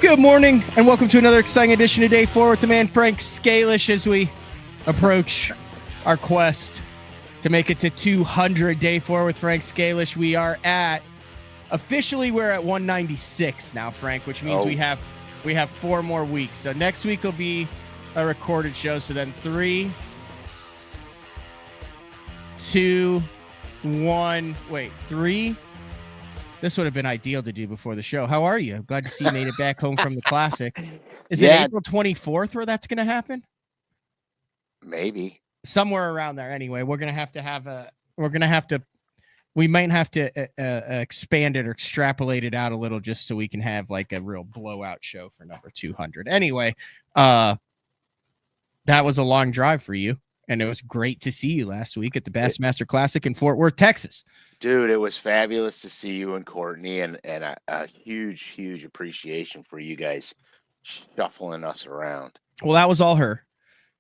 Good morning, and welcome to another exciting edition of Day 4 with the man Frank Scalish as we approach our quest to make it to 200. Day 4 with Frank Scalish. We are officially we're at 196 now, Frank, which means we have 4 more weeks. So next week will be a recorded show. So then 3, 2, 1. Wait, 3. This would have been ideal to do before the show. How are you? Glad to see you made it back home from the Classic. Is it April 24th where that's going to happen? Maybe. Somewhere around there. Anyway, we might have to expand it or extrapolate it out a little just so we can have like a real blowout show for number 200. Anyway, that was a long drive for you. And it was great to see you last week at the Bassmaster Classic in Fort Worth, Texas. Dude, it was fabulous to see you and Courtney, and a huge appreciation for you guys shuffling us around. Well, that was all her.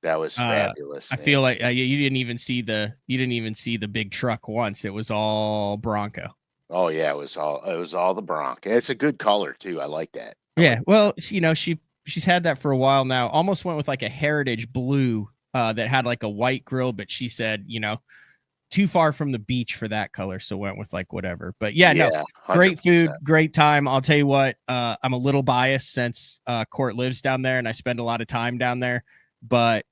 That was fabulous. I feel like you didn't even see the big truck once. It was all Bronco. Oh yeah, it was all the Bronco. It's a good color too. I like that. Well, she's had that for a while now. Almost went with like a heritage blue. That had like a white grill, but she said, too far from the beach for that color, so went with like whatever. But no, 100%. Great food, great time. I'll tell you what, I'm a little biased since Court lives down there and I spend a lot of time down there, but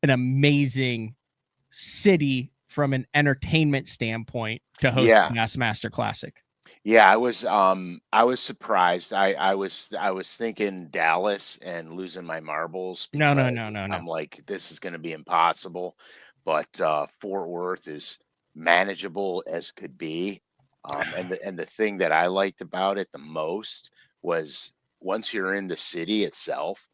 an amazing city from an entertainment standpoint to host the Bassmaster Classic. Yeah, I was surprised. I was thinking Dallas and losing my marbles. No. I'm like, this is going to be impossible. But Fort Worth is manageable as could be. And the thing that I liked about it the most was once you're in the city itself,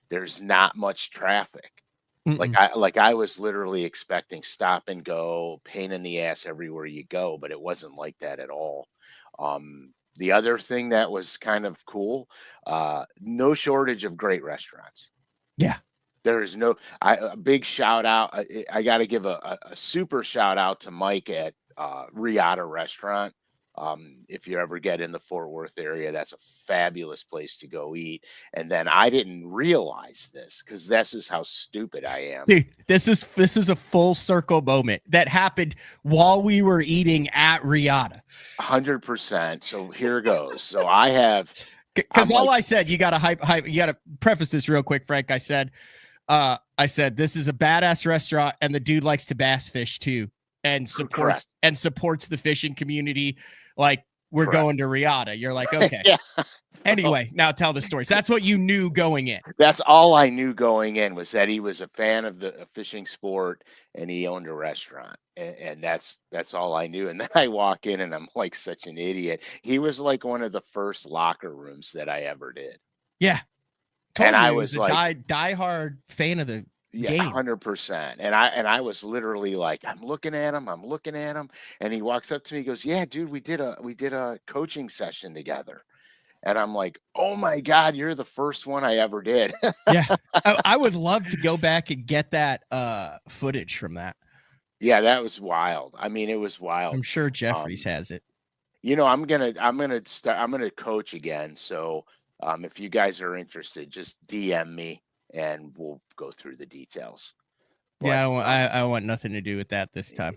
there's not much traffic. Like I was literally expecting stop and go, pain in the ass everywhere you go, but it wasn't like that at all. The other thing that was kind of cool, no shortage of great restaurants. Yeah. There is a big shout out. I got to give a super shout out to Mike at Riata Restaurant. If you ever get in the Fort Worth area, that's a fabulous place to go eat. And then I didn't realize this because this is how stupid I am. Dude, this is a full circle moment that happened while we were eating at Riata. 100%. So here goes. So I have, because I said, you got to you got to preface this real quick, Frank. I said, this is a badass restaurant and the dude likes to bass fish too. And supports the fishing community. Like we're going to Riata. You're like, okay. Yeah. Anyway, now tell the story. So that's what you knew going in. That's all I knew going in was that he was a fan of the fishing sport and he owned a restaurant. And that's all I knew. And then I walk in and I'm like such an idiot. He was like one of the first locker rooms that I ever did. Yeah. And I was like diehard fan of the game. 100%. And I was literally like, I'm looking at him. And he walks up to me, he goes, yeah, dude, we did a coaching session together. And I'm like, oh my God, you're the first one I ever did. Yeah. I would love to go back and get that footage from that. Yeah, that was wild. I mean, it was wild. I'm sure Jeffries has it. I'm gonna coach again. So if you guys are interested, just DM me and we'll go through the details. But, I want nothing to do with that this time.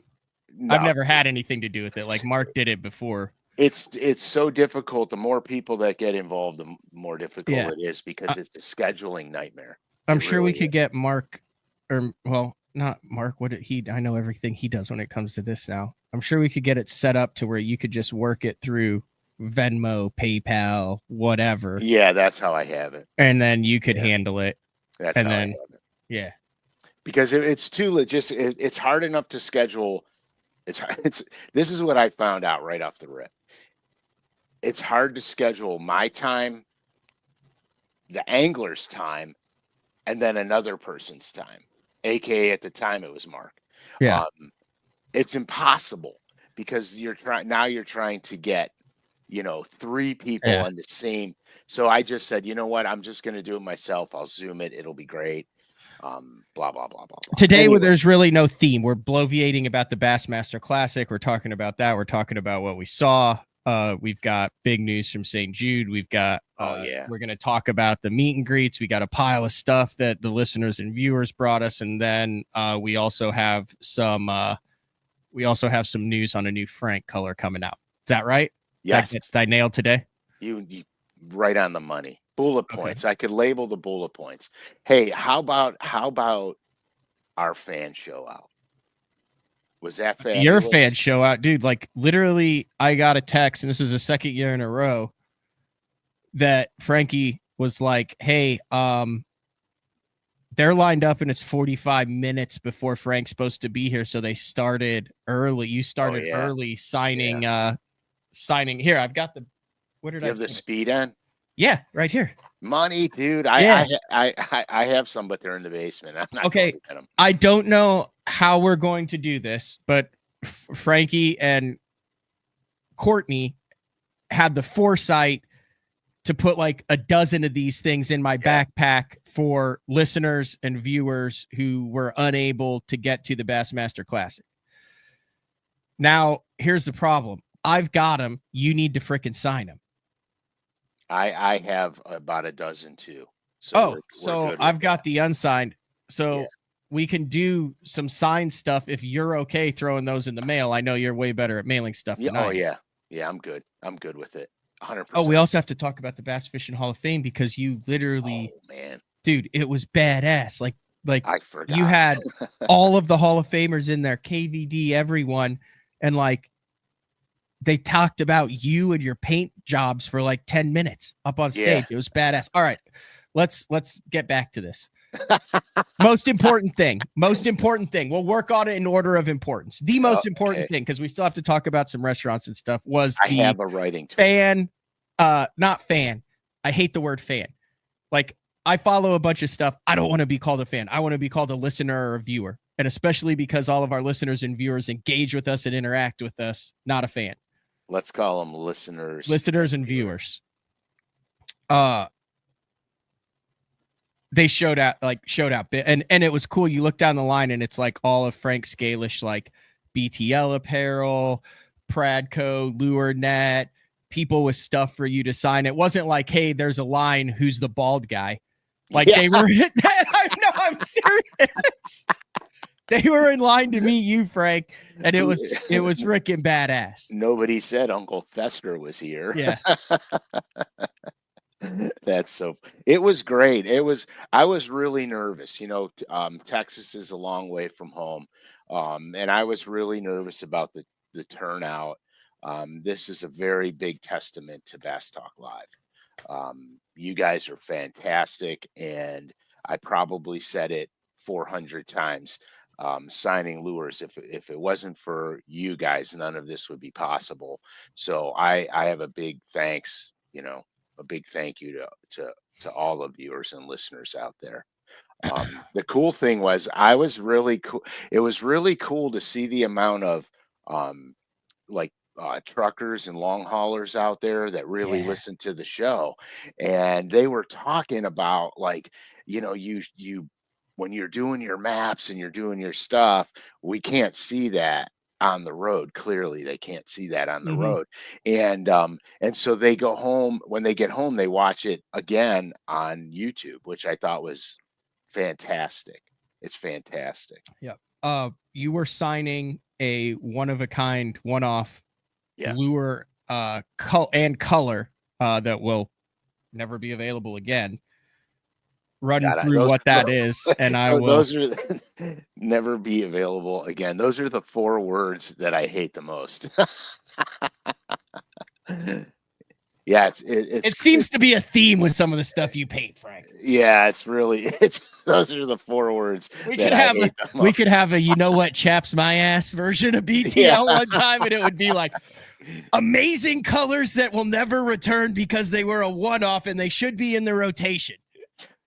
No. I've never had anything to do with it. Like Mark did it before. It's so difficult. The more people that get involved, the more difficult it is because it's a scheduling nightmare. I'm sure we could get Mark, not Mark. I know everything he does when it comes to this now. I'm sure we could get it set up to where you could just work it through Venmo, PayPal, whatever. Yeah, that's how I have it. And then you could handle it. That's how I have it. Yeah. Because it's too legit. It's hard enough to schedule. This is what I found out right off the rip. It's hard to schedule my time, the angler's time, and then another person's time. AKA at the time it was Mark. Yeah. It's impossible because you're trying to get, 3 people on the same. So I just said, you know what? I'm just going to do it myself. I'll Zoom it. It'll be great. Blah, blah, blah, blah, blah. Today, anyway, there's really no theme. We're bloviating about the Bassmaster Classic. We're talking about that. We're talking about what we saw. We've got big news from St. Jude. We've got we're going to talk about the meet and greets. We got a pile of stuff that the listeners and viewers brought us, and then we also have some news on a new Frank color coming out. Is that right? Yes. Did I nail today? You right on the money. Bullet points. Okay. I could label the bullet points. Hey, how about our fan show out? Was that fabulous? Your fan show out, dude? Like literally, I got a text, and this is the second year in a row that Frankie was like, "Hey, they're lined up, and it's 45 minutes before Frank's supposed to be here, so they started early. You started early signing. Signing here. I've got the. What did you have the speed on? Yeah, right here. Money, dude. I have some, but they're in the basement. I'm not okay. I don't know how we're going to do this, but Frankie and Courtney had the foresight to put like a dozen of these things in my backpack for listeners and viewers who were unable to get to the Bassmaster Classic. Now, here's the problem. I've got them. You need to frickin' sign them. I have about a dozen too. So so I've got the unsigned. So we can do some signed stuff if you're okay throwing those in the mail. I know you're way better at mailing stuff than I am. Yeah, I'm good. I'm good with it. 100%. Oh, we also have to talk about the Bass Fishing Hall of Fame because you literally, dude, it was badass. Like I forgot. You had all of the Hall of Famers in there, KVD, everyone, and like they talked about you and your paint jobs for like 10 minutes up on stage. It was badass. All right, let's get back to this. Most important thing. We'll work on it in order of importance. The most important thing, because we still have to talk about some restaurants and stuff, was I have a writing fan. Not fan. I hate the word fan. Like I follow a bunch of stuff. I don't want to be called a fan. I want to be called a listener or a viewer. And especially because all of our listeners and viewers engage with us and interact with us, not a fan. Let's call them listeners. Listeners and viewers. They showed out, and it was cool. You look down the line, and it's like all of Frank Scalish, like BTL apparel, Pradco, Lure Net, people with stuff for you to sign. It wasn't like, hey, there's a line. Who's the bald guy? Like they were. I know. I'm serious. They were in line to meet you, Frank, and it was freaking badass. Nobody said Uncle Fester was here. Yeah. That's so. It was great. I was really nervous. You know, Texas is a long way from home, and I was really nervous about the turnout. This is a very big testament to Bass Talk Live. You guys are fantastic, and I probably said it 400 times. Signing lures. If it wasn't for you guys, none of this would be possible. So I have a big thanks. You know. A big thank you to all the viewers and listeners out there. The cool thing was I was really cool. It was really cool to see the amount of truckers and long haulers out there that really listen to the show. And they were talking about like, you know, you when you're doing your maps and you're doing your stuff, we can't see that on the road. Clearly they can't see that on the road. And so they go home. When they get home, they watch it again on YouTube, which I thought was fantastic. It's fantastic. Yeah. You were signing a one-of-a-kind, one-off lure and color that will never be available again. Run through what that is, and I will. Those are never be available again. Those are the 4 words that I hate the most. Yeah, it seems to be a theme with some of the stuff you paint, Frank. Yeah, it's those are the 4 words. We could have a you know what chaps my ass version of BTL one time, and it would be like amazing colors that will never return because they were a one-off and they should be in the rotation.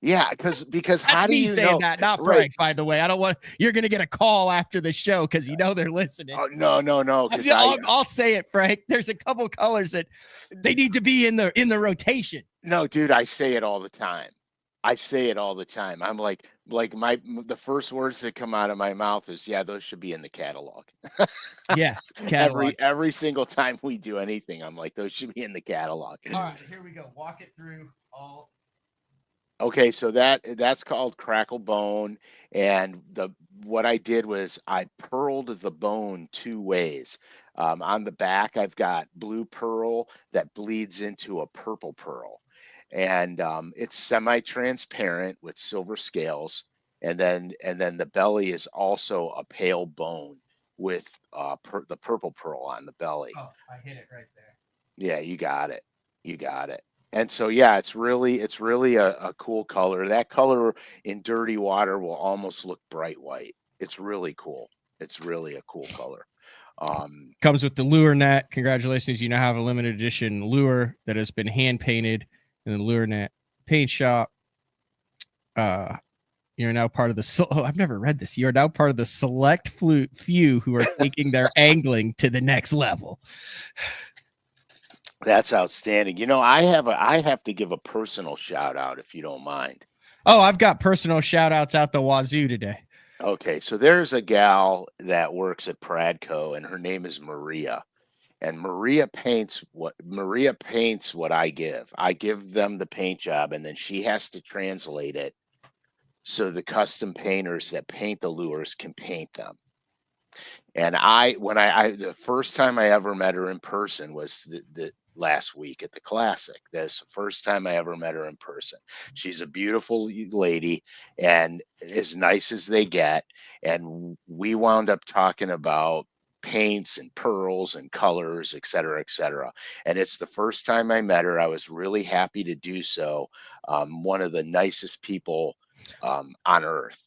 Yeah, because That's how do you say know that? Not Frank, by the way. I don't want you're going to get a call after the show because you know they're listening. Oh no. I'll say it, Frank. There's a couple colors that they need to be in the rotation. No, dude, I say it all the time. I say it all the time. I'm like the first words that come out of my mouth is, "Yeah, those should be in the catalog." Yeah, catalog. Every single time we do anything, I'm like, "Those should be in the catalog." All right, here we go. Walk it through all. Okay, so that's called crackle bone, and the what I did was I pearled the bone two ways. On the back, I've got blue pearl that bleeds into a purple pearl, and it's semi-transparent with silver scales, and then the belly is also a pale bone with the purple pearl on the belly. Oh, I hit it right there. Yeah, you got it. You got it. And so, yeah, it's really a cool color. That color in dirty water will almost look bright white. It's really cool. It's really a cool color. Um, Comes with the lure net. Congratulations, you now have a limited edition lure that has been hand painted in the lure net paint shop. You're now part of the. Oh, I've never read this. You are now part of the select few who are taking their angling to the next level. that's outstanding. I have to give a personal shout out if you don't mind. Oh, I've got personal shout outs out the wazoo today. Okay, so there's a gal that works at Pradco, and her name is Maria. And Maria paints what I give. I give them the paint job, and then she has to translate it so the custom painters that paint the lures can paint them. And the first time I ever met her in person was the last week at the Classic. That's the first time I ever met her in person. She's a beautiful lady and as nice as they get. And we wound up talking about paints and pearls and colors, et cetera, et cetera. And it's the first time I met her. I was really happy to do so. One of the nicest people on earth,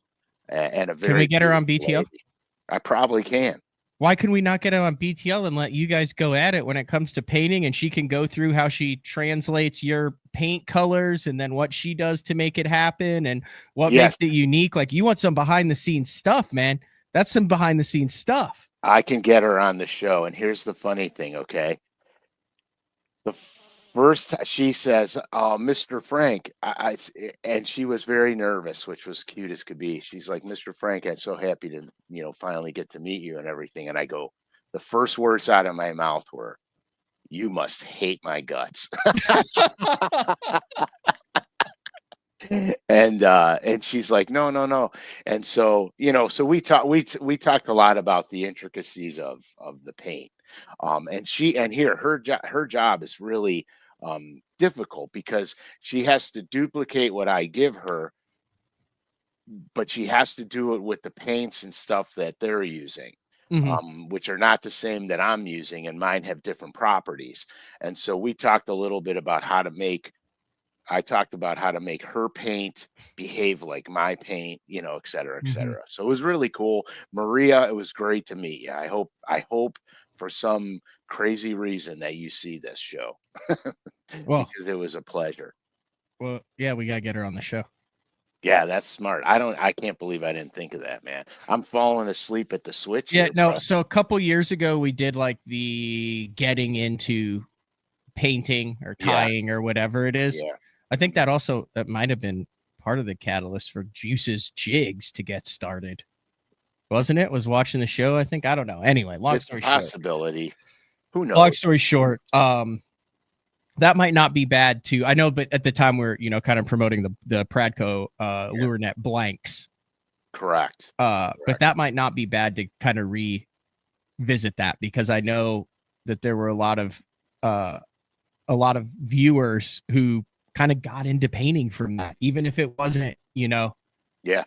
and a Can we very get her on beautiful BTL? lady. I probably can. Why can we not get her on BTL and let you guys go at it when it comes to painting, and she can go through how she translates your paint colors and then what she does to make it happen and what Yes, makes it unique? Like, you want some behind the scenes stuff, man. That's some behind the scenes stuff. I can get her on the show. And here's the funny thing, okay? The first she says, "Oh, Mr. Frank," and she was very nervous, which was cute as could be. She's like, "Mr. Frank, I'm so happy to, finally get to meet you and everything." And I go, the first words out of my mouth were, "You must hate my guts." And she's like, "No, no, no." And so, so we talked a lot about the intricacies of the paint. And here her job is really difficult because she has to duplicate what I give her, but she has to do it with the paints and stuff that they're using. Mhm. Which are not the same that I'm using, and mine have different properties. And so we talked a little bit about I talked about how to make her paint behave like my paint, et cetera, et Mhm. cetera. So it was really cool. Maria, it was great to meet you. I hope for some crazy reason that you see this show Well, because it was a pleasure. yeah, we gotta get her on the show. Yeah, that's smart. I can't believe I didn't think of that, man. I'm falling asleep at the switch Yeah, here, no. bro. So a couple years ago, we did like the getting into painting or Yeah, tying or whatever it is. yeah. I think that might have been part of the catalyst for Juice's jigs to get started, wasn't it? Was watching the show, I think. I don't know. Anyway, It's a possibility. Who long knows? story short, that might not be bad too. I know, but at the time we're kind of promoting the Pradco Yeah, lure net blanks. correct. But Correct. that might not be bad to kind of revisit that, because I know that there were a lot of viewers who kind of got into painting from that, even if it wasn't, Yeah. Yeah.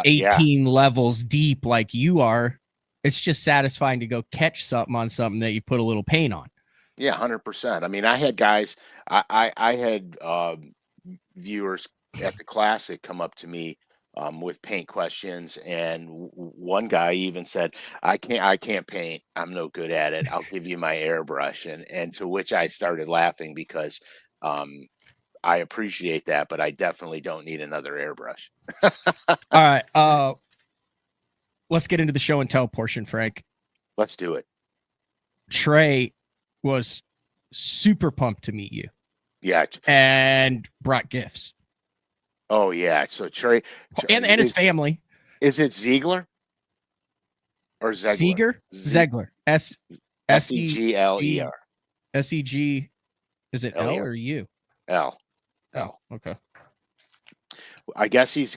18 levels deep like you are. It's just satisfying to go catch something on something that you put a little paint on. Yeah, 100%. I mean, I had guys, I had viewers at the Classic come up to me with paint questions, and one guy even said, "I can't paint. I'm no good at it. I'll give you my airbrush." And to which I started laughing because um, I appreciate that, but I definitely don't need another airbrush. All right. Let's get into the show and tell portion, Frank. Let's do it. Trey was super pumped to meet you Yeah, and brought gifts. Oh yeah. So and his family. is it Ziegler or Zegler? Seeger, Zegler, Segler. SEG. Is it L L-E-R. or U? L. Oh, okay. I guess he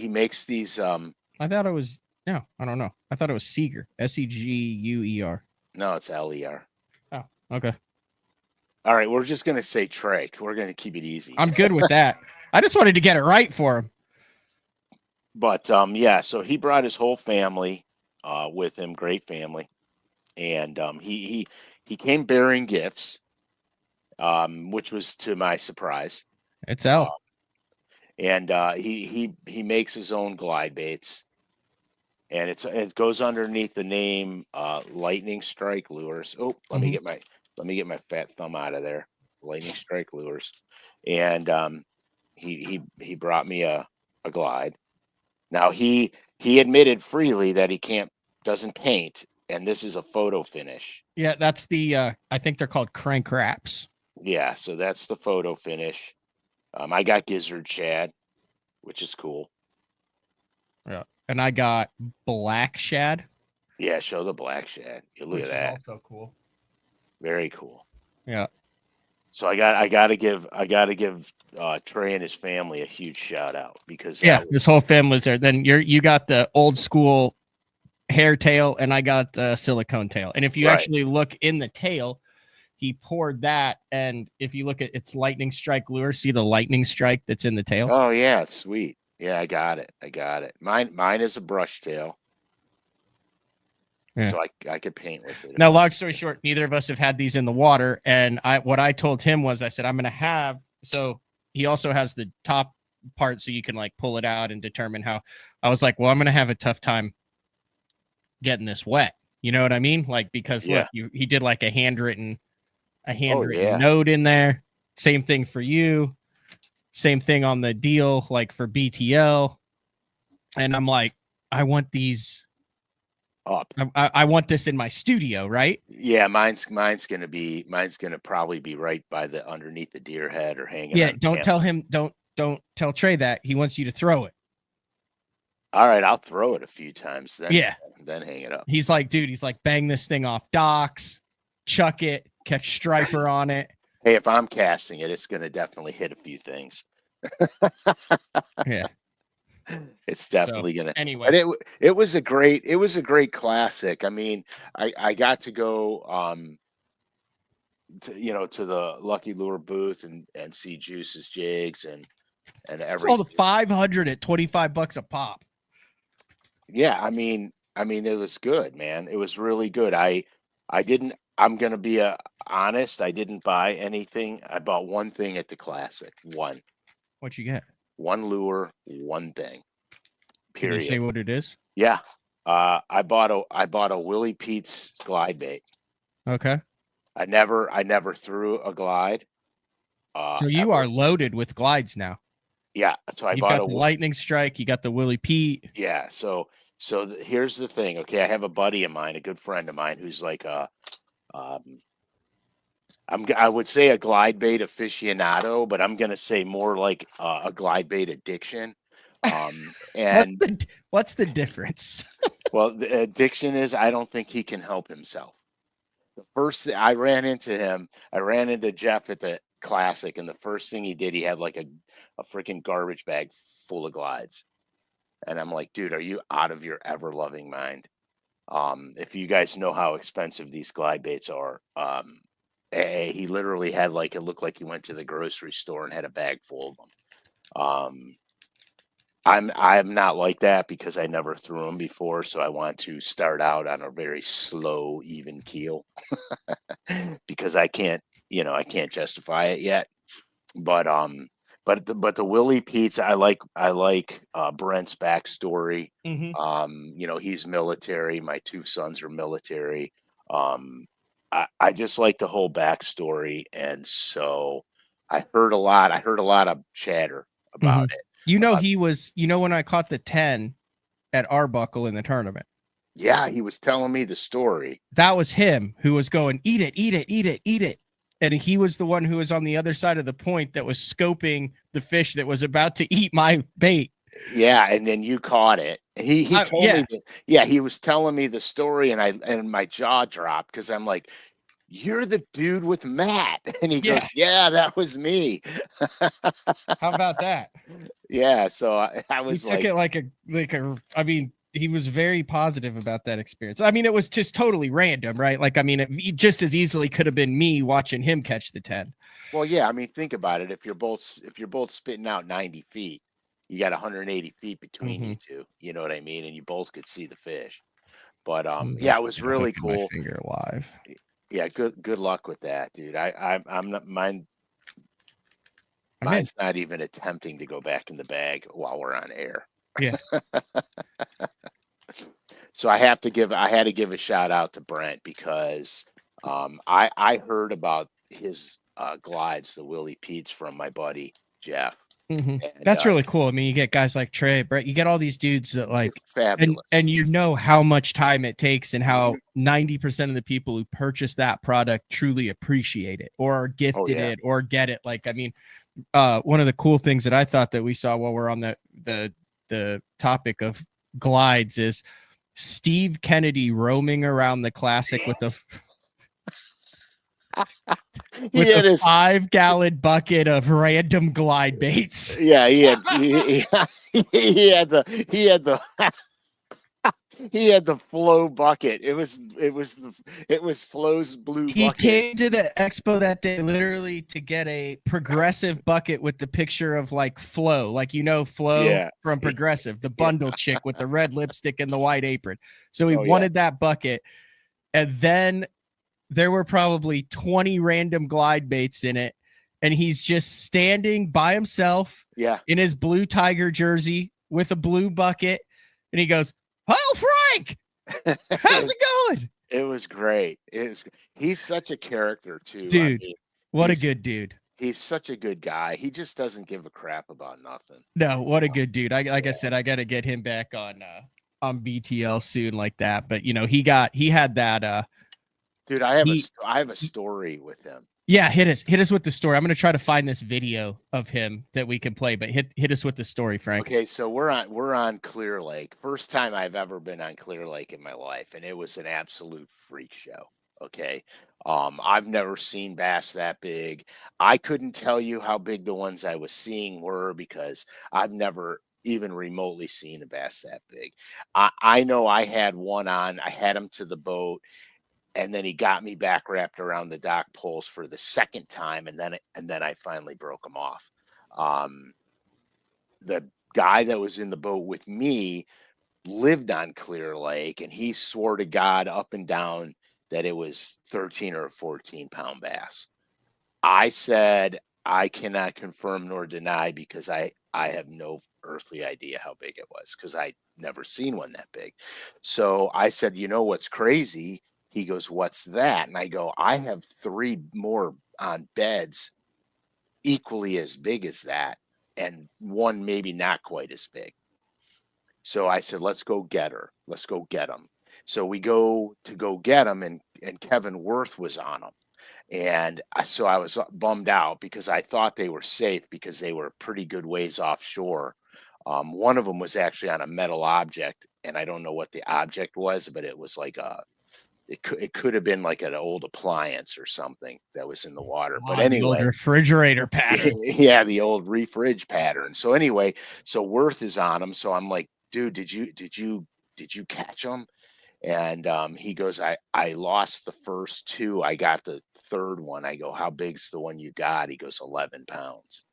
makes these. I thought it was no. I don't know. I thought it was Seeger. Seguer. No, it's L-E-R. Oh, okay. All right, we're just gonna say Trake. We're gonna keep it easy. I'm good with that. I just wanted to get it right for him. But yeah, so he brought his whole family with him, great family, and he came bearing gifts, which was to my surprise. It's L. And he makes his own glide baits, and it goes underneath the name Lightning Strike Lures. Oh, let me get my fat thumb out of there. Lightning Strike Lures, and he brought me a glide. Now he admitted freely that he doesn't paint, and this is a photo finish. Yeah, that's the I think they're called crank wraps. Yeah, so that's the photo finish. I got gizzard shad, which is cool. Yeah, and I got black shad. Yeah, show the black shad. You look at that. Also cool. Very cool. Yeah. So I gotta give Trey and his family a huge shout out because this whole family's there. Then you got the old school hair tail, and I got the silicone tail. And if you actually look in the tail, he poured that. And if you look at its lightning strike lure, see the lightning strike that's in the tail. Oh yeah, sweet. Yeah, I got it. Mine is a brush tail. Yeah. So I could paint with it. Now, long story short, neither of us have had these in the water. And what I told him was, I said, I'm going to have, so he also has the top part so you can like pull it out and determine how. I was like, well, I'm going to have a tough time getting this wet. You know what I mean? Like, because look, he did like a handwritten note in there. Same thing for you. Same thing on the deal, like for BTL. And I'm like, I want these up. I want this in my studio, right? Yeah, mine's gonna probably be right by the underneath the deer head or hanging. Yeah, don't tell him. Don't tell Trey that. He wants you to throw it. All right, I'll throw it a few times. Then hang it up. He's like, dude. He's like, bang this thing off docks, chuck it, catch striper on it. Hey, if I'm casting it, it's gonna definitely hit a few things. Yeah. It's definitely gonna. Anyway, but it was a great classic. I mean, I got to go to the Lucky Lure booth and see Juice's jigs and everything. All the 500 at $25 a pop. Yeah, I mean it was good, man. It was really good. I'm gonna be honest. I didn't buy anything. I bought one thing at the classic. One. What'd you get? One lure, one thing. Period. Can you say what it is? Yeah. I bought a Willie Pete's glide bait. Okay. I never threw a glide. So you are loaded with glides now. Yeah. So I You've bought got the Lightning Strike. You got the Willie Pete. Yeah. So here's the thing. Okay, I have a buddy of mine, a good friend of mine, who's like I would say a glide bait aficionado, but I'm gonna say more like a glide bait addiction. And what's the difference? Well, the addiction is I don't think he can help himself. The first thing I ran into Jeff at the classic, and the first thing he did, he had like a freaking garbage bag full of glides. And I'm like, dude, are you out of your ever loving mind? If you guys know how expensive these glide baits are, he literally had it looked like he went to the grocery store and had a bag full of them. I'm not like that because I never threw them before, so I want to start out on a very slow, even keel because I can't justify it yet. But the Willie Pete's, I like Brent's backstory. Mm-hmm. He's military. My two sons are military. I just like the whole backstory, and so I heard a lot of chatter about it. He was, when I caught the 10 at Arbuckle in the tournament. Yeah, he was telling me the story. That was him who was going, eat it, eat it, eat it, eat it. and he was the one who was on the other side of the point that was scoping the fish that was about to eat my bait. Yeah, and then you caught it. He told Yeah. me that. Yeah, he was telling me the story, and my jaw dropped because I'm like, "You're the dude with Matt," and he Yeah. goes, "Yeah, that was me." How about that? Yeah, so I He was took like, it like a. I mean, he was very positive about that experience. I mean, it was just totally random, right? Like, I mean, it just as easily could have been me watching him catch the 10. "Well, yeah, I mean, think about it. If you're both spitting out 90 feet, you got 180 feet between you Mm-hmm. two. You know what I mean? And you both could see the fish. But I'm about yeah, it to was get a hook really in my cool. finger live. Yeah, good luck with that, dude. I'm not mine. I'm in. Mine's not even attempting to go back in the bag while we're on air. Yeah. So I had to give a shout out to Brent because I heard about his glides, the Willie Pete's from my buddy Jeff, Mm-hmm. and That's really cool. I mean, you get guys like Trey, Brett. You get all these dudes that like, it's fabulous. and you know how much time it takes, and how Mhm. 90% of the people who purchase that product truly appreciate it, or are Oh gifted yeah, it, or get it. Like, I mean, one of the cool things that I thought that we saw while we're on the topic of glides is Steve Kennedy roaming around the classic with a he had his 5-gallon bucket of random glide baits. yeah he had the he had the Flow bucket. It was Flow's blue He bucket. came to the expo that day literally to get a Progressive bucket with the picture of like Flo, like, you know, Flo Yeah, from Progressive, the yeah. bundle chick with the red lipstick and the white apron. So he Oh yeah. wanted that bucket. And then there were probably 20 random glide baits in it. And he's just standing by himself Yeah. in his blue Tiger jersey with a blue bucket. And he goes, "Oh, Frank, how's it going?" It was great. He's such a character too. I Dude, mean, what a he's good dude. he's such a good guy. He just doesn't give a crap about nothing. No, what a good dude. Like I Yeah. said, I got to get him back on BTL soon like that. But you know, he had that Dude, he I have a story with him. yeah, hit us with the story. I'm going to try to find this video of him that we can play, but hit us with the story, Frank. Okay, so we're on Clear Lake. First time I've ever been on Clear Lake in my life, and it was an absolute freak show. Okay. I've never seen bass that big. I couldn't tell you how big the ones I was seeing were because I've never even remotely seen a bass that big. I know I had one on, I had him to the boat, and then he got me back wrapped around the dock poles for the second time, and then I finally broke him off. Um, the guy that was in the boat with me lived on Clear Lake, and he swore to God up and down that it was 13 or 14-pound bass. I said I cannot confirm nor deny because I have no earthly idea how big it was because I never seen one that big. So I said, you know what's crazy? He goes, what's that? And I go, I have 3 more on beds equally as big as that, and one maybe not quite as big. So I said, let's go get her. Let's go get him. So we go get him, and Kevin Worth was on them. And so I was bummed out because I thought they were safe because they were pretty good ways offshore. One of them was actually on a metal object, and I don't know what the object was, but it was like it could have been like an old appliance or something that was in the water. But The old anyway, refrigerator pattern. yeah, the old refridge pattern. So anyway, so Worth is on him. So I'm like, dude, did you catch him? And he goes, I lost the first 2. I got the third one. I go, how big's the one you got? He goes, 11 pounds.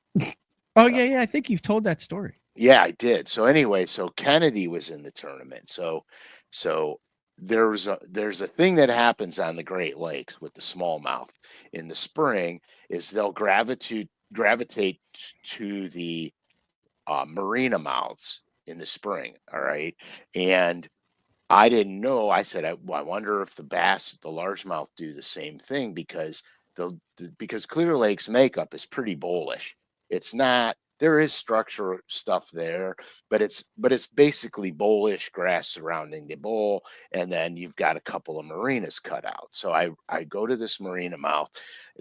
Oh yeah, I think you've told that story. Yeah, I did. So anyway, so Kennedy was in the tournament. So there's a thing that happens on the Great Lakes with the smallmouth in the spring is they'll gravitate to the marina mouths in the spring. All right, and I didn't know. I said, I wonder if the largemouth do the same thing because because Clear Lake's makeup is pretty bullish. It's not there is structure stuff there, but it's basically bowlish grass surrounding the bowl, and then you've got a couple of marinas cut out. So I go to this marina mouth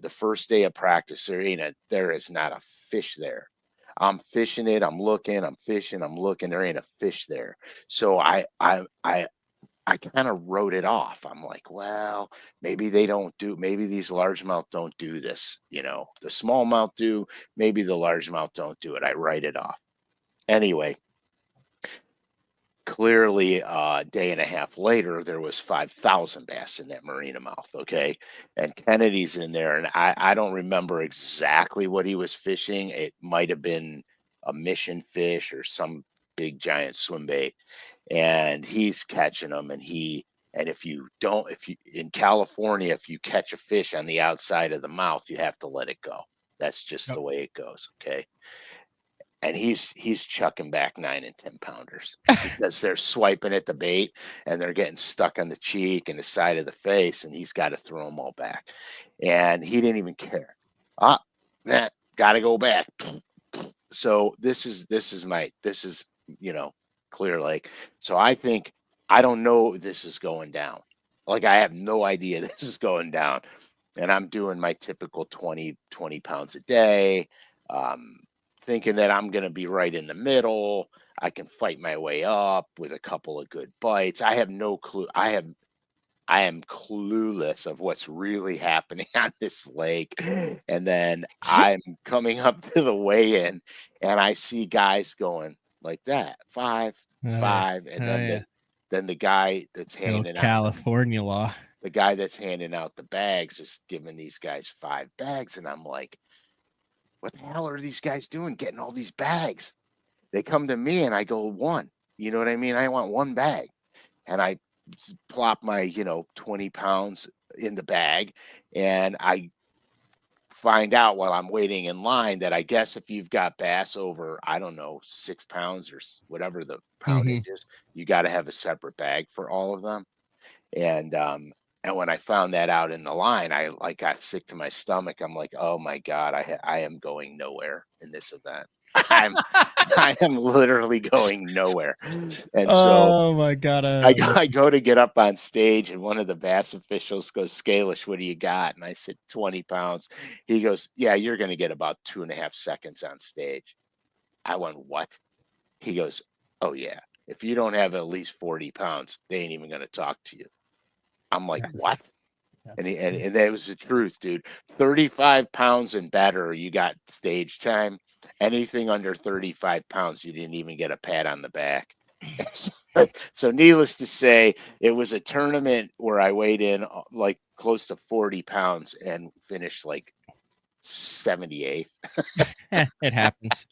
the first day of practice. There is not a fish there. I'm fishing it. I'm looking. I'm fishing. I'm looking. There ain't a fish there. So I kind of wrote it off. I'm like, well, maybe maybe these largemouth don't do this. You know, the smallmouth do, maybe the largemouth don't do it. I write it off. Anyway, clearly a day and a half later, there was 5,000 bass in that marina mouth. Okay. And Kennedy's in there. And I don't remember exactly what he was fishing. It might have been a mission fish or some big giant swim bait, and he's catching them. And if you in California, if you catch a fish on the outside of the mouth, you have to let it go. That's just the way it goes. Okay. And he's chucking back 9 and 10 pounders because they're swiping at the bait and they're getting stuck on the cheek and the side of the face, and he's got to throw them all back. And he didn't even care. Got to go back. So this is Clear Lake. So I don't know this is going down. Like, I have no idea this is going down. And I'm doing my typical 20 pounds a day, thinking that I'm going to be right in the middle. I can fight my way up with a couple of good bites. I have no clue. I am clueless of what's really happening on this lake. And then I'm coming up to the weigh-in, and I see guys going like that, 5, and then the guy that's handing out California law. The guy that's handing out the bags is giving these guys 5 bags, and I'm like, what the hell are these guys doing getting all these bags? They come to me and I go 1. You know what I mean? I want 1 bag. And I plop my, 20 pounds in the bag, and I find out while I'm waiting in line that I guess if you've got bass over, I don't know, 6 pounds or whatever the poundage is, you got to have a separate bag for all of them. And when I found that out in the line, I got sick to my stomach. I'm like, oh my God, I am going nowhere in this event. I am literally going nowhere. And oh my God, I go to get up on stage, and one of the bass officials goes, Scalish, what do you got? And I said, 20 pounds. He goes, yeah, you're going to get about 2.5 seconds on stage. I went, what? He goes, oh yeah, if you don't have at least 40 pounds, they ain't even going to talk to you. I'm like, what? And that was the truth, dude. 35 pounds and better, you got stage time. Anything under 35 pounds, you didn't even get a pat on the back. So needless to say, it was a tournament where I weighed in like close to 40 pounds and finished like 78th. It happens.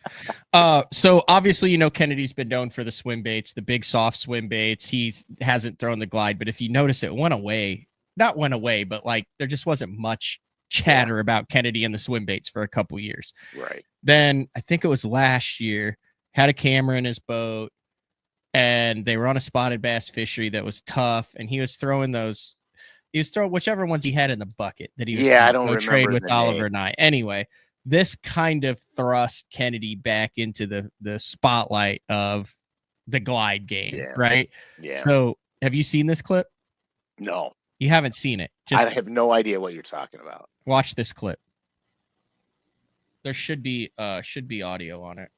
So obviously, Kennedy's been known for the swim baits, the big soft swim baits. He hasn't thrown the glide, but if you notice, it went away, but like there just wasn't much chatter about Kennedy and the swim baits for a couple years. Right. Then I think it was last year, had a camera in his boat, and they were on a spotted bass fishery that was tough, and he was throwing those. He was throwing whichever ones he had in the bucket that he was I don't remember trade with Oliver name. and I. Anyway, this kind of thrust Kennedy back into the spotlight of the glide game, right? Yeah. So have you seen this clip? No. You haven't seen it. I have no idea what you're talking about. Watch this clip. There should be audio on it.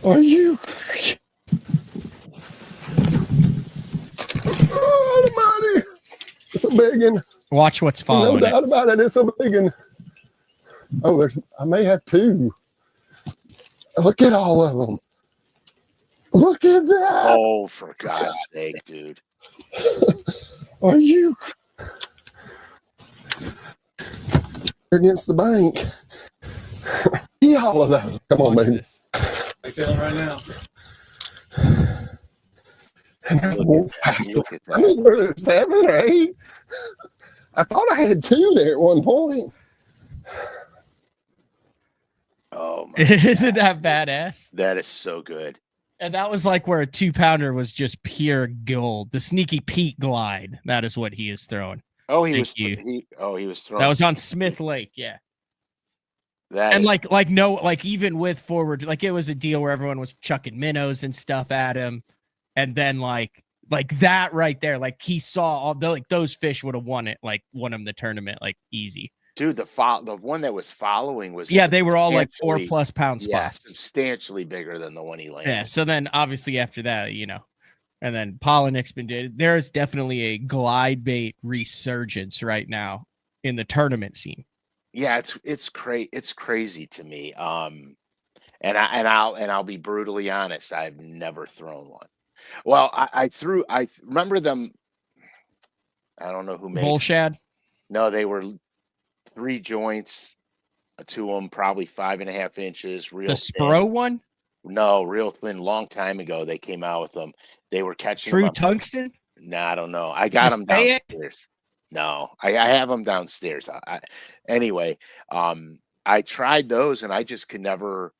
Are you? Oh, Almighty! It's a big one. Watch what's following. No doubt about it. It's a big one. Oh, I may have 2. Look at all of them. Look at that. Oh, for God's sake, dude. Are you against the bank? See all of those. Come on, baby. I feel right now. Look at I mean, were there 7 or 8? I thought I had 2 there at one point. Oh my Isn't that badass? That is so good. And that was like where a 2-pounder was just pure gold. The Sneaky Pete glide. That is what he is throwing. Oh, he Thank was you. he was throwing. That was on Smith Lake, yeah. That And is, like even with forward, like it was a deal where everyone was chucking minnows and stuff at him, and then like that right there, like he saw all the like those fish would have won him the tournament like easy. dude, the one that was following was Yeah, they were all like substantially- 4+ pound yeah, spots. substantially bigger than the one he landed. Yeah. So then obviously after that, and then Pollinix did. There is definitely a glide bait resurgence right now in the tournament scene. Yeah, it's crazy to me. And I'll be brutally honest, I've never thrown one. Well, I remember them. I don't know who makes. Bull shad. No, they were 3 joints, 2 of them probably 5.5 inches. Real The thin. Spro one. No, real thin. Long time ago, they came out with them. They were catching True them up. tungsten. No, I don't know. I got them Mosaic? downstairs. No, I have them downstairs. Anyway, I tried those and I just could never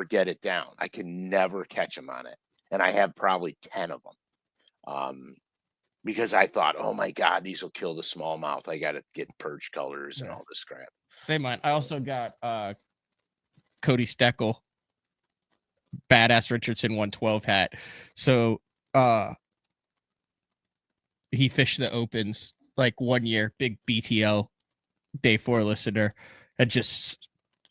get it down. I could never catch them on it. And I have probably 10 of them. Because I thought, oh my God, these will kill the smallmouth. I got to get purge colors and all this crap. They might. I also got Cody Steckel, Badass Richardson 112 hat. So he fished the opens like 1 year, big BTL day 4 listener, and just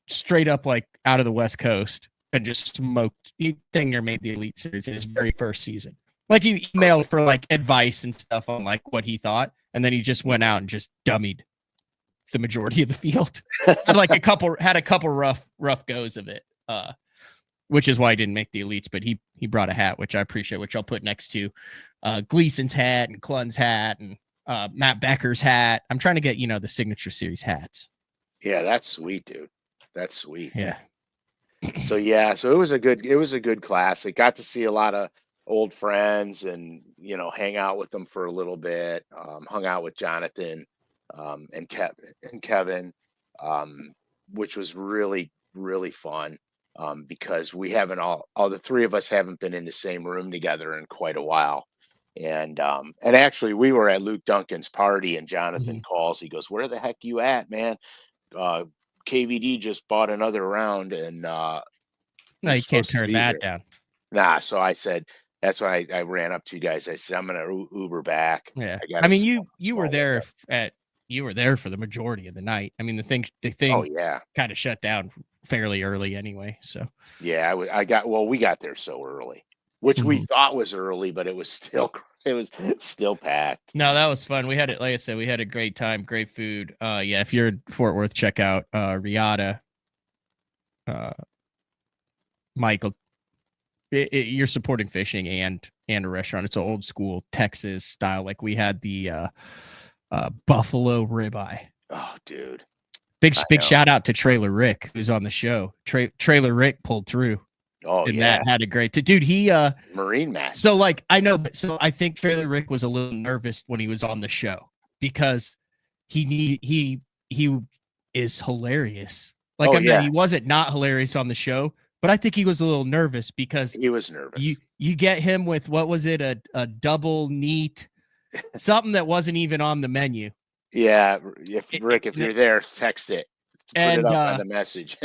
straight up like out of the West Coast and just smoked. He dang near made the Elite Series in his very first season. Like he emailed for like advice and stuff on like what he thought, and then he just went out and just dummied the majority of the field. had a couple rough goes of it, which is why he didn't make the elites. But he brought a hat, which I appreciate, which I'll put next to Gleason's hat and Clun's hat and Matt Becker's hat. I'm trying to get the Signature Series hats. Yeah, that's sweet, dude. That's sweet. Yeah. So it was a good classic. Got to see a lot of old friends and hang out with them for a little bit. Hung out with Jonathan and Kevin, which was really, really fun. Because we haven't all the 3 of us haven't been in the same room together in quite a while. And actually we were at Luke Duncan's party and Jonathan calls. He goes, "Where the heck you at, man? KVD just bought another round and No, you can't turn that down. Nah, so I said, that's why I ran up to you guys. I said, I'm gonna Uber back. Yeah. I mean, you were there for the majority of the night. I mean, the thing Oh yeah, kind of shut down fairly early anyway. So yeah, we got there so early, which we thought was early, but it was still packed. No, that was fun. We had it, like I said, we had a great time, great food. Yeah, if you're in Fort Worth, check out Riata. Michael, you're supporting fishing and a restaurant. It's an old school Texas style. Like we had the buffalo ribeye. Oh, dude. Big shout out to Trailer Rick, who's on the show. Trailer Rick pulled through. Oh, and yeah. that had a great dude. He Marine Master. So like I know, so I think Trailer Rick was a little nervous when he was on the show because he is hilarious. Like I mean, he wasn't not hilarious on the show, but I think he was a little nervous because he was nervous. You get him with what was it, a double neat, something that wasn't even on the menu. Yeah, Rick, if you're there, text it. Put it up on the message.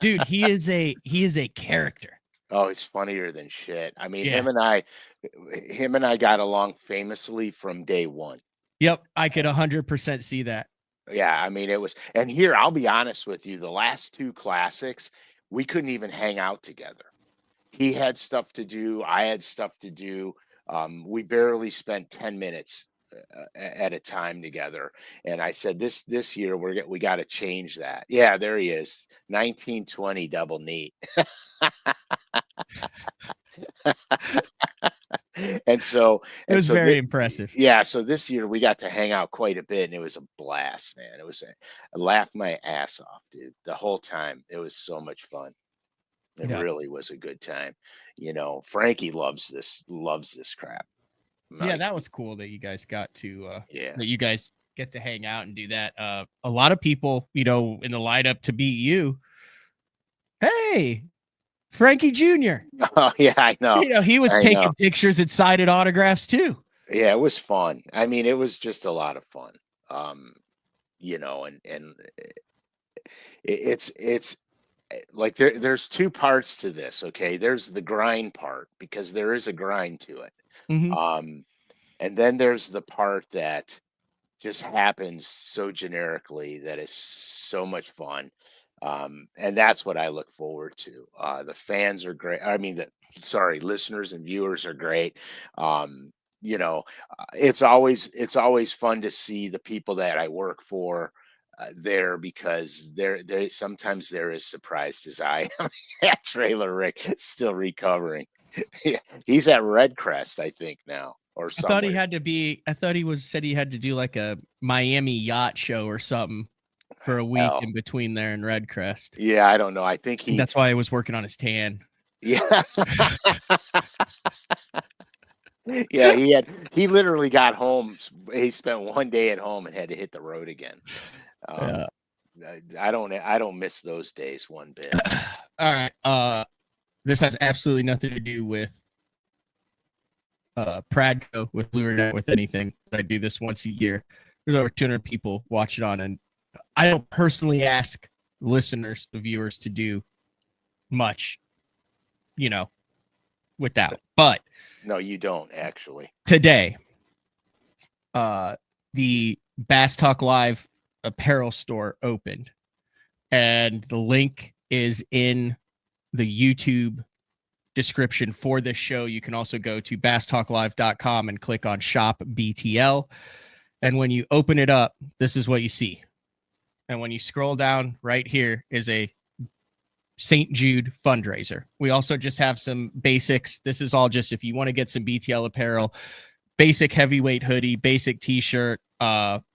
Dude, he is a character. Oh, he's funnier than shit. I mean, him and I got along famously from day one. Yep, I could 100% see that. Yeah, I mean, it was, and here, I'll be honest with you, the last 2 classics, we couldn't even hang out together. He had stuff to do. I had stuff to do. We barely spent 10 minutes at a time together. And I said, this year we got to change that. Yeah, there he is. 1920 double neat. And so it was very impressive. Yeah. So this year we got to hang out quite a bit and it was a blast, man. It was I laughed my ass off, dude, the whole time. It was so much fun. It really was a good time. Frankie loves this crap. Yeah, that was cool that you guys got to that you guys get to hang out and do that. A lot of people, in the lineup to beat you. Hey, Frankie Jr. Oh yeah, I know. He was taking pictures and signed autographs too. Yeah, it was fun. I mean, it was just a lot of fun. And it's like there's two parts to this. Okay, there's the grind part because there is a grind to it. Hmm. Um, and then there's the part that just happens so generically that is so much fun. And that's what I look forward to. The fans are great. I mean, listeners and viewers are great. Um, it's always fun to see the people that I work for there because they sometimes they're as surprised as I am. That Trailer Rick is still recovering. Yeah, he's at Red Crest, I think now, or I thought he somewhere. had to be. I thought said he had to do like a Miami yacht show or something for a week Hell, in between there and Red Crest. yeah, I don't know. I think he, That's why I was working on his tan. yeah, yeah. He literally got home. He spent one day at home and had to hit the road again. Um, Yeah. I don't miss those days one bit. All right. This has absolutely nothing to do with Pradco, with Lurenet, with anything. I do this once a year. There's over 200 people watch it on, and I don't personally ask listeners, the viewers, to do much, with that. But No, you don't actually. today, the Bass Talk Live apparel store opened, and the link is in the YouTube description for this show. You can also go to basstalklive.com and click on Shop BTL. And when you open it up, this is what you see. And when you scroll down, right here is a St. Jude fundraiser. We also just have some basics. This is all just if you want to get some BTL apparel, basic heavyweight hoodie, basic t-shirt,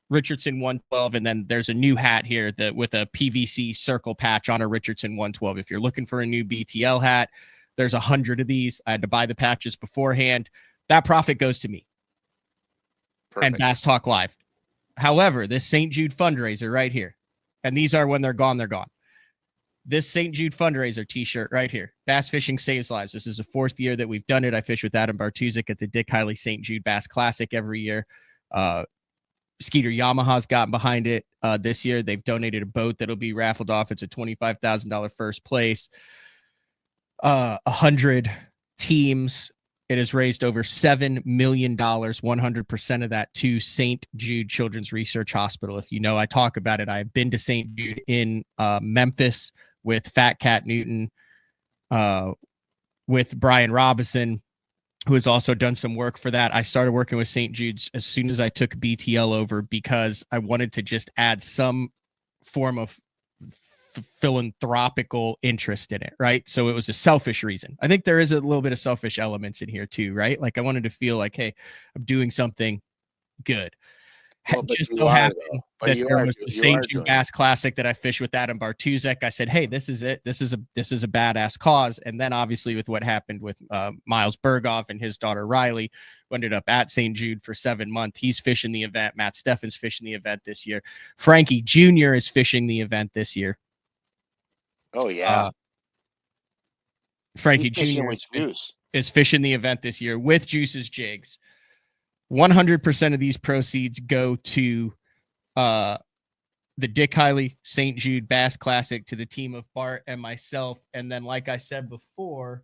Richardson 112, and then there's a new hat here that with a PVC circle patch on a Richardson 112. If you're looking for a new BTL hat, there's 100 of these. I had to buy the patches beforehand. That profit goes to me Perfect. and Bass Talk Live. However, this St. Jude fundraiser right here, and these are when they're gone, they're gone. This St. Jude fundraiser t-shirt right here, Bass Fishing Saves Lives. This is the 4th year that we've done it. I fish with Adam Bartuzik at the Dick Hiley St. Jude Bass Classic every year. Skeeter Yamaha's gotten behind it this year. They've donated a boat that'll be raffled off. It's a $25,000 first place. 100 teams. It has raised over $7 million, 100% of that to St. Jude Children's Research Hospital. If you know, I talk about it. I've been to St. Jude in Memphis with Fat Cat Newton, with Brian Robinson, who has also done some work for that. I started working with St. Jude's as soon as I took BTL over because I wanted to just add some form of philanthropical interest in it, right? So it was a selfish reason. I think there is a little bit of selfish elements in here too, right? Like I wanted to feel like, hey, I'm doing something good. Well, Just so happened that there was the St. Jude doing Bass Classic that I fished with Adam Bartuzik. I said, hey, this is it. This is a badass cause. And then obviously with what happened with Miles Berghoff and his daughter Riley, who ended up at St. Jude for 7 months. He's fishing the event. Matt Steffen's fishing the event this year. Frankie Jr. is fishing the event this year. Oh yeah. Frankie He's fishing Jr. with Juice. is fishing the event this year with Juice's jigs. 100% of these proceeds go to the Dick Hiley St. Jude Bass Classic, to the team of Bart and myself. And then, like I said before,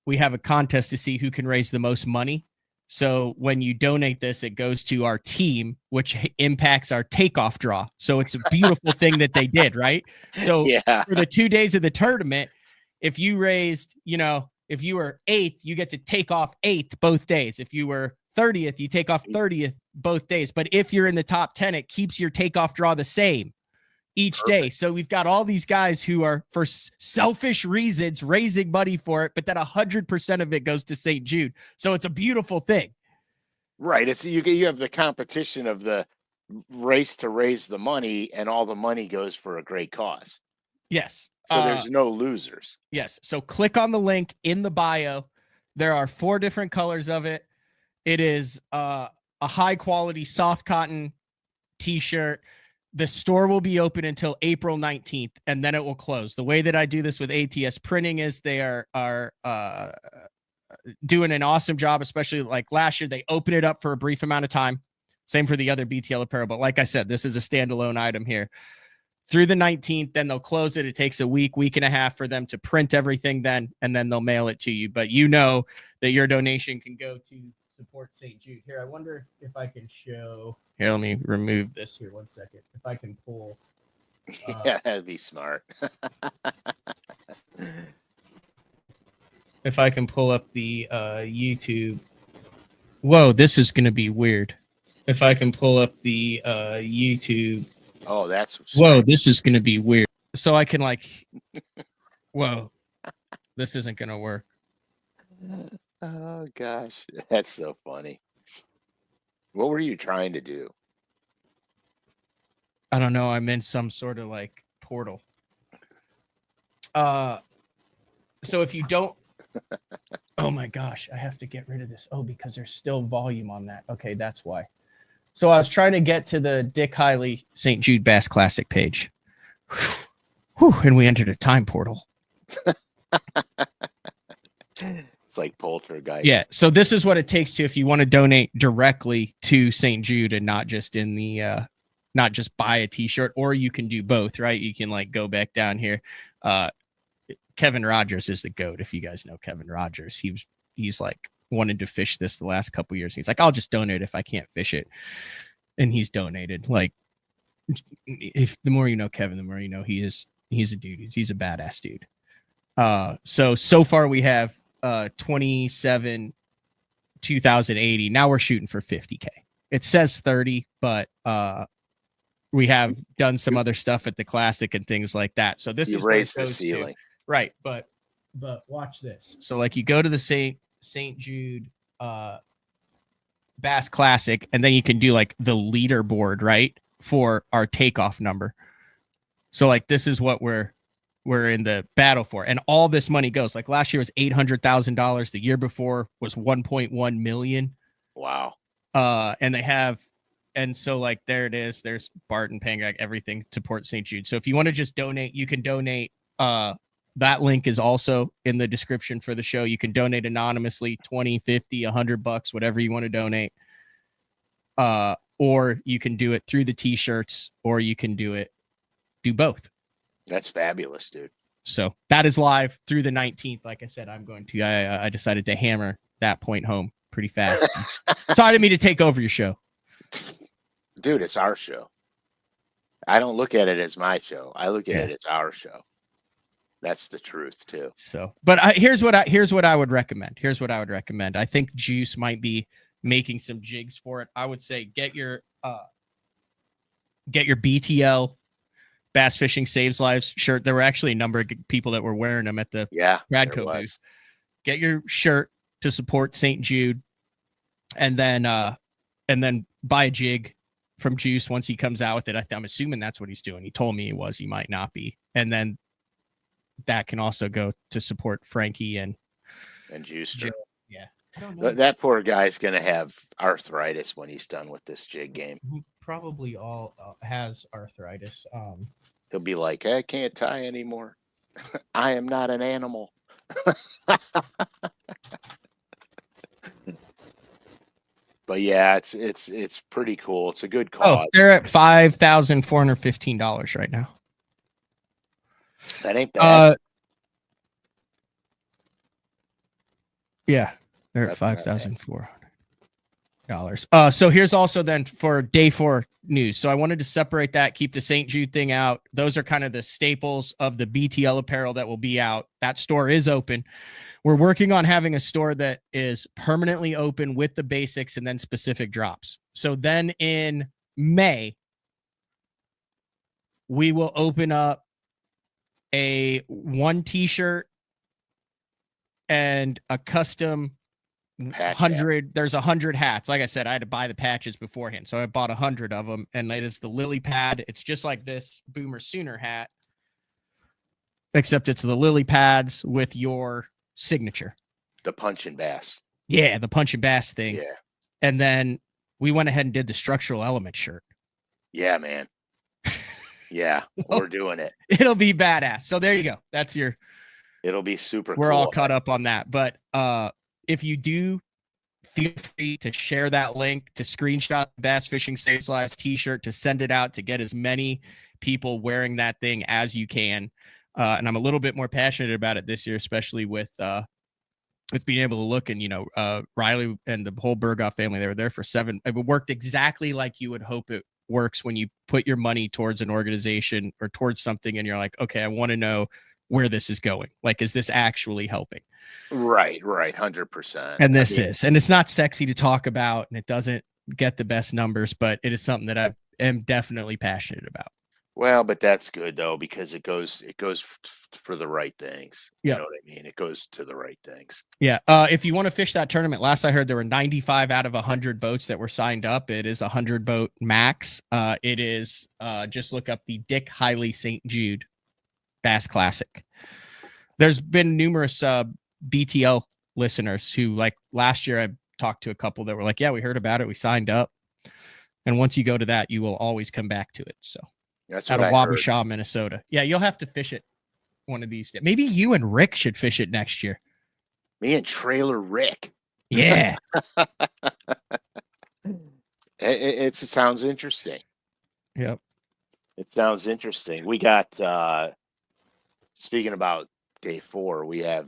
we have a contest to see who can raise the most money. So when you donate this, it goes to our team, which impacts our takeoff draw. So it's a beautiful thing that they did, right? So Yeah. for the 2 days of the tournament, if you raised, if you were 8th, you get to take off 8th both days. If you were 30th, you take off 30th both days. But if you're in the top 10, it keeps your takeoff draw the same each day. So we've got all these guys who are, for selfish reasons, raising money for it, but then 100% of it goes to St. Jude. So it's a beautiful thing. Right. It's you have the competition of the race to raise the money, and all the money goes for a great cause. Yes. So there's no losers. Yes. So click on the link in the bio. There are 4 different colors of it. It is a high quality soft cotton t-shirt. The store will be open until April 19th, and then it will close. The way that I do this with ATS Printing is they are doing an awesome job, especially like last year. They open it up for a brief amount of time. Same for the other BTL apparel. But like I said, this is a standalone item here. through the 19th. Then they'll close it. It takes a week and a half for them to print everything then, and then they'll mail it to you. But you know that your donation can go to support St. Jude. Here, I wonder if I can show. Here, let me remove this here 1 second. If I can pull. Yeah, that'd be smart. If I can pull up the YouTube. Whoa, this is going to be weird. If I can pull up the YouTube. Oh, that's whoa, this is going to be weird. So I can like, whoa, this isn't going to work. Oh gosh, that's so funny. What were you trying to do? I don't know. I'm in some sort of like portal. So if you don't, oh my gosh, I have to get rid of this. Oh, because there's still volume on that. Okay, that's why. So I was trying to get to the Dick Hiley St. Jude Bass Classic page. Whew, and we entered a time portal. It's like poltergeist. Yeah. So this is what it takes to, if you want to donate directly to St. Jude and not just in the, not just buy a t-shirt, or you can do both, right? You can like go back down here. Kevin Rogers is the GOAT. If you guys know Kevin Rogers, he's like wanted to fish this the last couple years. He's like, I'll just donate if I can't fish it. And he's donated. Like, if the more you know Kevin, the more you know he's a dude. He's a badass dude. So far we have 27 2,080. Now we're shooting for 50K. It says 30, but we have done some other stuff at the Classic and things like that. So this is raised the ceiling. Right, but watch this. So like you go to the St. Jude Bass Classic, and then you can do like the leaderboard, right, for our takeoff number. So like this is what we're in the battle for, and all this money goes. Like last year was $800,000. The year before was 1.1 million. Wow. And they have, and so like there it is. There's Barton, Pangak, everything to Port St. Jude. So if you want to just donate, you can donate. That link is also in the description for the show. You can donate anonymously, 20, 50, $100, whatever you want to donate. Or you can do it through the t-shirts, or you can do both. That's fabulous, dude. So that is live through the 19th. Like I said, I decided to hammer that point home pretty fast. Sorry, I didn't mean to take over your show. Dude, it's our show. I don't look at it as my show. I look at it as our show. That's the truth too. So, but here's what I would recommend. I think Juice might be making some jigs for it. I would say get your BTL Bass Fishing Saves Lives shirt. There were actually a number of people that were wearing them at the Bradco booth. Get your shirt to support St. Jude, and then buy a jig from Juice once he comes out with it. I'm assuming that's what he's doing. He told me he was. He might not be. And then that can also go to support Frankie and Juice. Yeah. That poor guy's going to have arthritis when he's done with this jig game. He probably all has arthritis. He'll be like, I can't tie anymore. I am not an animal. But yeah, it's pretty cool. It's a good cause. Oh, they're at $5,415 right now. That ain't bad. Yeah, they're at $5,400. So here's also then for day 4 news. So I wanted to separate that, keep the St. Jude thing out. Those are kind of the staples of the BTL apparel that will be out. That store is open. We're working on having a store that is permanently open with the basics and then specific drops. So then in May, we will open up a 1 t-shirt and a custom 100 hat. There's 100 hats. Like I said, I had to buy the patches beforehand, so I bought 100 of them, and it is the lily pad. It's just like this Boomer Sooner hat, except it's the lily pads with your signature, the Punch and Bass. Yeah, the Punch and Bass thing. Yeah. And then we went ahead and did the Structural Element shirt. Yeah, man. Yeah, so we're doing it. It'll be badass. So there you go. That's your. It'll be super. We're all caught up on that, but if you do feel free to share that link, to screenshot the Bass Fishing Saves Lives t-shirt, to send it out, to get as many people wearing that thing as you can. And I'm a little bit more passionate about it this year, especially with being able to look, and, Riley and the whole Berghoff family, they were there for 7. It worked exactly like you would hope it works when you put your money towards an organization or towards something and you're like, okay, I want to know where this is going. Like, is this actually helping? Right, 100%. And this is, and it's not sexy to talk about, and it doesn't get the best numbers, but it is something that I am definitely passionate about. Well, but that's good though, because it goes for the right things. Yeah. You know what I mean? It goes to the right things. Yeah. If you want to fish that tournament, last I heard there were 95 out of 100 boats that were signed up. It is a 100 boat max. It is just look up the Dick Hiley St. Jude Bass Classic. There's been numerous BTL listeners who, like last year, I talked to a couple that were like, yeah, we heard about it, we signed up. And once you go to that, you will always come back to it. So That's out what of I heard. Wabasha, Minnesota. Yeah, you'll have to fish it one of these days. Maybe you and Rick should fish it next year. Me and Trailer Rick. Yeah. It sounds interesting. Yep. It sounds interesting. We got speaking about day 4, we have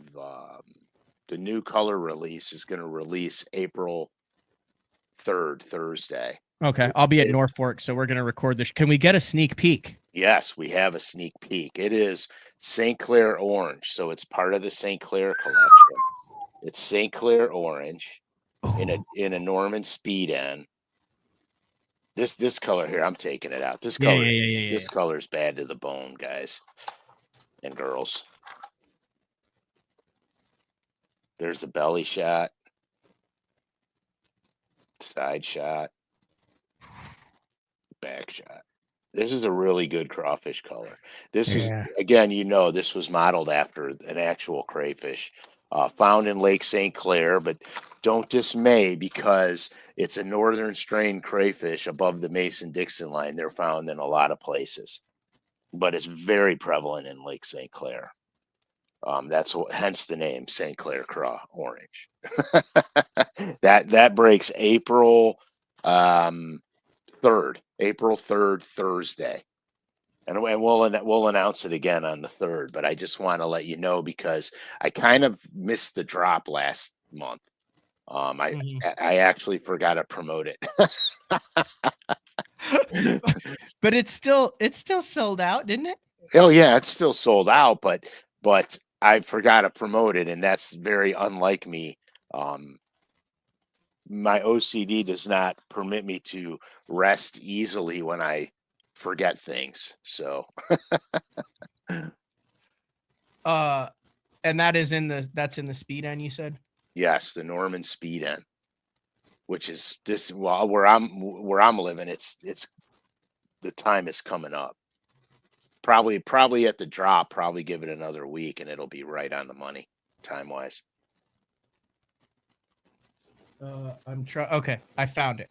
the new color release is going to release April 3rd, Thursday. Okay. I'll be at Norfolk, so we're going to record this. Can we get a sneak peek? Yes, we have a sneak peek. It is St. Clair orange, so it's part of the St. Clair collection. It's St. Clair orange in a Norman speed end. This color here, I'm taking it out. This color, this color is bad to the bone, guys and girls. There's the belly shot, side shot, back shot. This is a really good crawfish color. This is, again, this was modeled after an actual crayfish found in Lake St. Clair, but don't dismay because it's a northern strain crayfish above the Mason-Dixon line. They're found in a lot of places, but it's very prevalent in Lake St. Clair. Hence the name St. Clair Craw Orange. that breaks April 3rd, Thursday. And we'll announce it again on the 3rd, but I just want to let you know because I kind of missed the drop last month. I actually forgot to promote it. But it's still sold out, didn't it? Oh yeah, it's still sold out, but I forgot to promote it, and that's very unlike me. My OCD does not permit me to rest easily when I forget things. So and that's in the speed end, you said? Yes, the Norman speed end, which is where I'm living, it's the time is coming up. Probably at the drop, probably give it another week and it'll be right on the money time wise. Okay, I found it.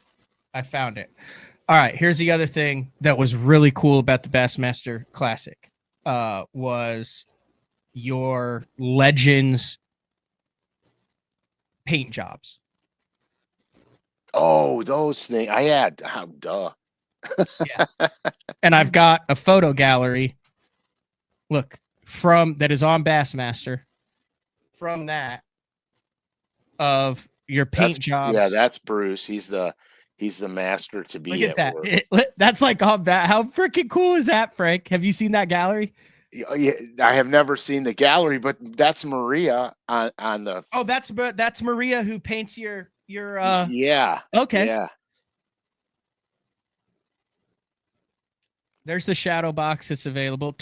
All right, here's the other thing that was really cool about the Bassmaster Classic was your Legends paint jobs. Oh, those things. Duh. Yeah. And I've got a photo gallery. Look, that is on Bassmaster. From that of your paint jobs. Yeah, that's Bruce. He's the master to be. Look at that. That's like on bat. How freaking cool is that, Frank? Have you seen that gallery? Yeah, I have never seen the gallery, but that's Maria on the. Oh, that's Maria who paints your. Yeah. Okay. Yeah. There's the shadow box that's available.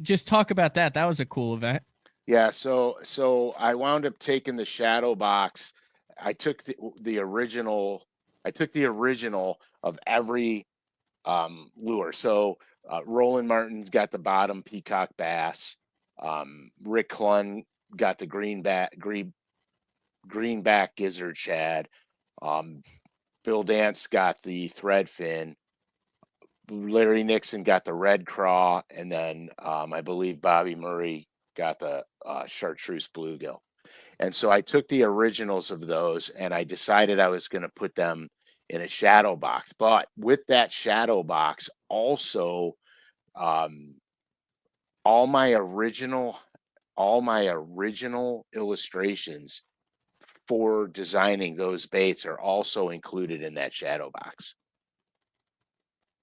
Just talk about that. That was a cool event. Yeah. So I wound up taking the shadow box. I took the original. I took the original of every lure. So Roland Martin's got the bottom peacock bass. Rick Clun got the greenback gizzard shad. Bill Dance got the threadfin. Larry Nixon got the red craw, and then I believe Bobby Murray got the chartreuse bluegill. And so I took the originals of those and I decided I was going to put them in a shadow box. But with that shadow box, also um, all my original illustrations for designing those baits are also included in that shadow box.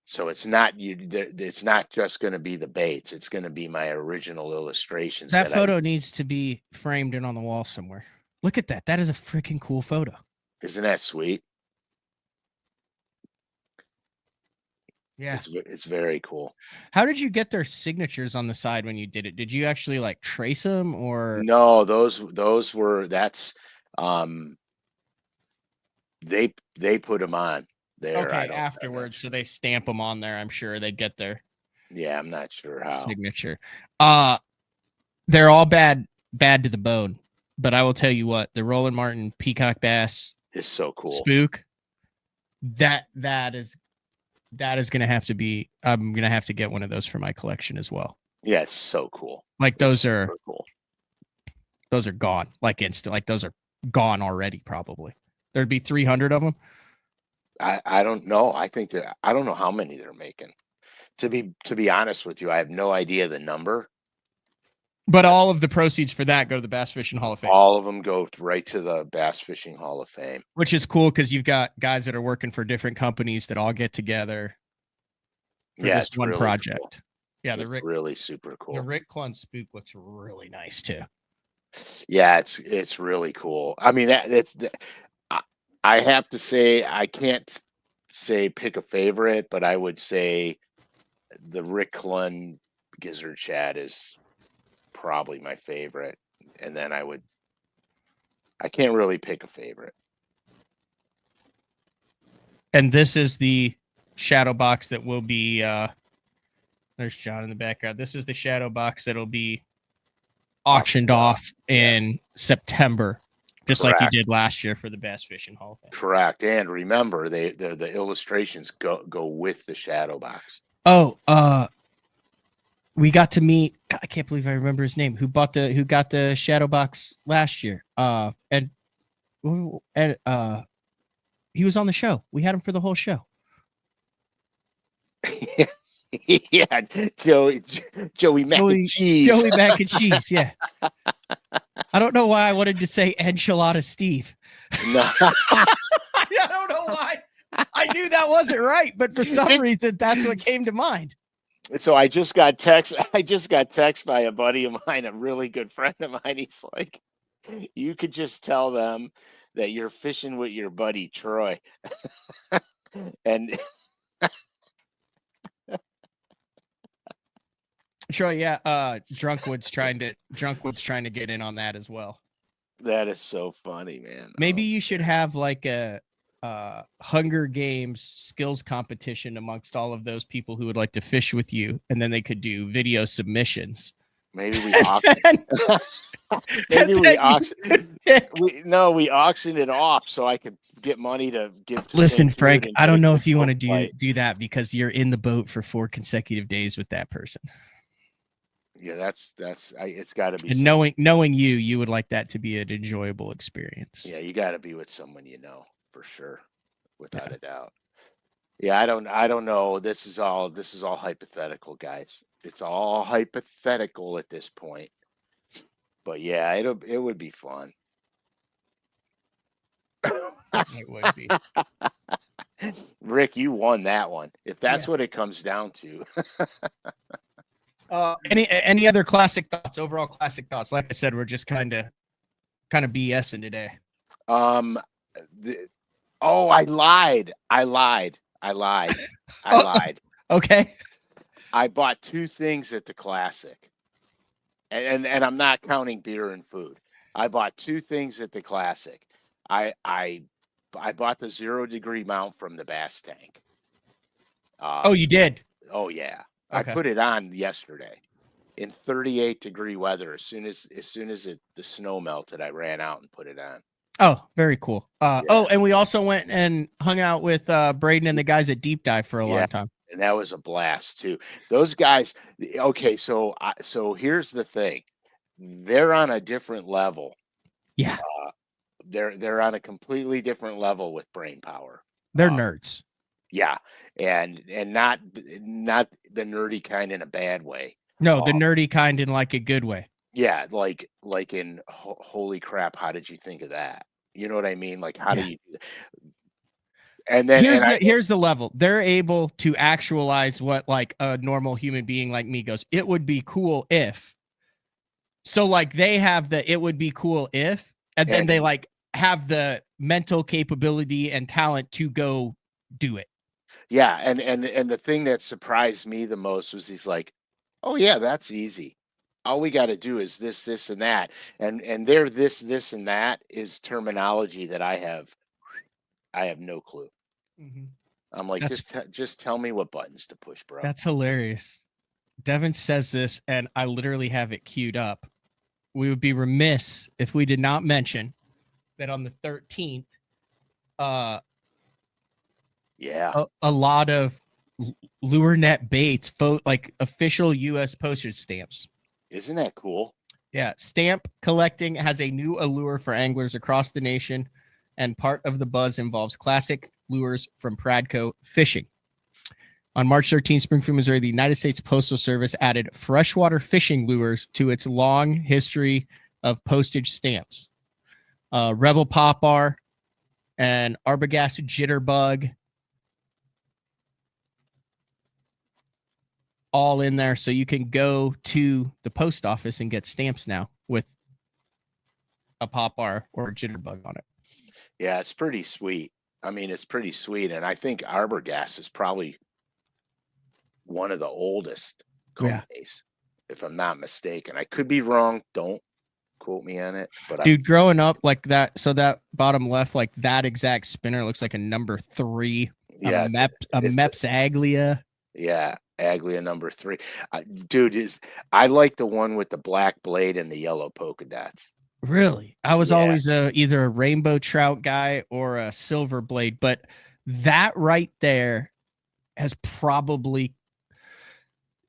So it's not it's not just going to be the baits. It's going to be my original illustrations. That photo needs to be framed and on the wall somewhere. Look at that. That is a freaking cool photo. Isn't that sweet? Yeah. It's very cool. How did you get their signatures on the side when you did it? Did you actually like trace them or? No, those were they put them on there. Okay, afterwards, so they stamp them on there. I'm sure they get their I'm not sure how signature. They're all bad to the bone, but I will tell you what, the Roland Martin Peacock Bass is so cool. Spook. That is gonna have to be. I'm gonna have to get one of those for my collection as well. Yeah, it's so cool. Like those are cool. Those are gone like instant. Like those are gone already. Probably there'd be 300 of them. I don't know. I think I don't know how many they're making. To be honest with you, I have no idea the number. But all of the proceeds for that go to the Bass Fishing Hall of Fame. All of them go right to the Bass Fishing Hall of Fame. Which is cool because you've got guys that are working for different companies that all get together for this one really project. Cool. Yeah, it's really super cool. The Rick Clun Spook looks really nice too. Yeah, it's really cool. I mean, I have to say, I can't say pick a favorite, but I would say the Rick Clun Gizzard Shad is probably my favorite. And then I can't really pick a favorite. And this is the shadow box that will be, there's John in the background. This is the shadow box that'll be auctioned off in September. Just Correct. Like you did last year for the Bass Fishing Hall of Fame. Correct. And remember, the illustrations go with the shadow box. Oh, we got to meet. I can't believe I remember his name. Who got the shadow box last year? And he was on the show. We had him for the whole show. Yeah, Joey Mac and Cheese. Joey Mac and Cheese. Yeah. I don't know why I wanted to say Enchilada Steve. No. I don't know why. I knew that wasn't right, but for some reason, that's what came to mind. So I just got text by a buddy of mine, a really good friend of mine. He's like, you could just tell them that you're fishing with your buddy Troy. And Troy, yeah, Drunkwood's trying to get in on that as well. That is so funny, man. Maybe you should have like a Hunger Games skills competition amongst all of those people who would like to fish with you, and then they could do video submissions. Maybe we auction. We auction it off so I could get money to give to Listen, Frank, I don't know if you want to do that because you're in the boat for 4 consecutive days with that person. Yeah, it's got to be. And knowing you would like that to be an enjoyable experience. Yeah, you got to be with someone you know for sure, without a doubt. Yeah, I don't know. This is all hypothetical, guys. It's all hypothetical at this point. But yeah, it would be fun. It would be. Rick, you won that one. If that's what it comes down to. Any other classic thoughts? Overall classic thoughts. Like I said, we're just kind of BSing today. I lied. I lied. Okay. I bought 2 things at the Classic, and I'm not counting beer and food. I bought 2 things at the Classic. I bought the 0 degree mount from the Bass Tank. Oh, you did? Oh yeah. Okay. I put it on yesterday in 38 degree weather. As soon as the snow melted, I ran out and put it on. Oh, very cool. Oh, and we also went and hung out with Braden and the guys at Deep Dive for a long time. And that was a blast too. Those guys. Okay, so here's the thing. They're on a different level Yeah, They're on a completely different level with brain power. they're nerds. Yeah, and not the nerdy kind in a bad way. No, the nerdy kind in like a good way. Yeah, like in holy crap, how did you think of that? You know what I mean? Like, how do you do that? And then Here's the level. They're able to actualize what like a normal human being like me goes, it would be cool if. So like they have the it would be cool if, and then they like have the mental capability and talent to go do it. yeah, and the thing that surprised me the most was he's like, "Oh yeah, that's easy. All we got to do is this, and that." And their this, and that is terminology that I have no clue. I'm like, just tell me what buttons to push, bro. That's hilarious. Devin says this, and I literally have it queued up. We would be remiss if we did not mention that on the 13th, yeah, a lot of lure net baits, like official U.S. postage stamps. Isn't that cool? Yeah, stamp collecting has a new allure for anglers across the nation, and part of the buzz involves classic lures from Pradco Fishing. On March 13th, Springfield, Missouri, the United States Postal Service added freshwater fishing lures to its long history of postage stamps. Rebel Popper and Arbogast Jitterbug, all in there. So you can go to the post office and get stamps now with a Popper or a Jitterbug on it. Yeah, it's pretty sweet. I mean, it's pretty sweet. And I think Arbogast is probably one of the oldest companies, if I'm not mistaken. I could be wrong. Don't quote me on it. But dude, growing up like that, so that bottom left, like that exact spinner looks like a number 3. Yeah, Meps Aglia. Yeah, Aglia number 3. Dude, I like the one with the black blade and the yellow polka dots. Really? I was always either a rainbow trout guy or a silver blade, but that right there has probably,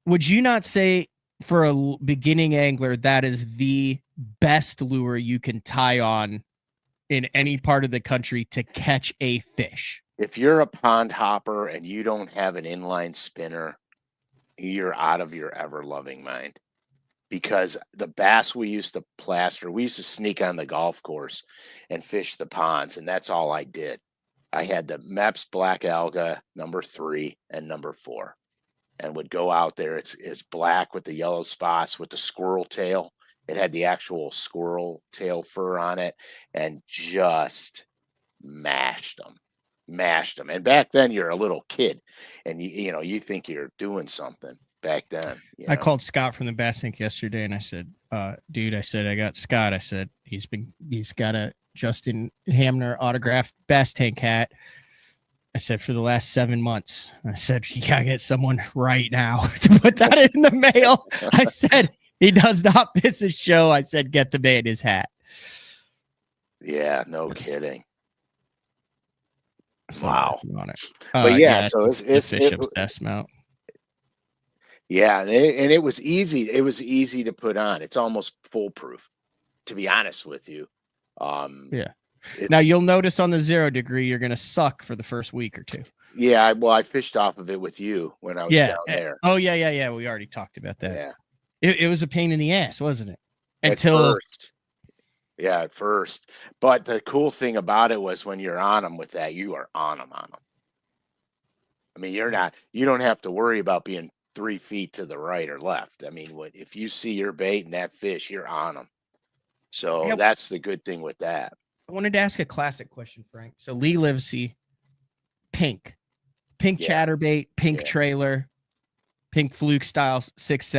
would you not say for a beginning angler, that is the best lure you can tie on in any part of the country to catch a fish? If you're a pond hopper and you don't have an inline spinner, you're out of your ever-loving mind. Because the bass we used to plaster, we used to sneak on the golf course and fish the ponds, and that's all I did. I had the Meps Black Alga number 3 and number 4, and would go out there. It's black with the yellow spots with the squirrel tail. It had the actual squirrel tail fur on it, and just mashed them. And back then, you're a little kid, and you think you're doing something. Back then, I called Scott from the Bass Inc. yesterday, and I said, dude, I said, I got Scott. I said, he's got a Justin Hamner autographed Bass Tank hat. I said, for the last 7 months. I said, you gotta get someone right now to put that in the mail. I said, he does not miss a show. I said, get the man his hat. Yeah, no kidding. Wow. On it. But so it's fish obsessed mount. Yeah, and it was easy. It was easy to put on. It's almost foolproof, to be honest with you. Yeah. Now you'll notice on the 0 degree, you're going to suck for the first week or 2. Yeah. Well, I fished off of it with you when I was down there. Oh yeah. We already talked about that. Yeah. It was a pain in the ass, wasn't it? At first. But the cool thing about it was when you're on them with that, you are on them. I mean, you don't have to worry about being 3 feet to the right or left. I mean, if you see your bait and that fish, you're on them. So that's the good thing with that. I wanted to ask a classic question, Frank. So Lee Livesey, pink chatterbait, pink trailer, pink fluke style 6.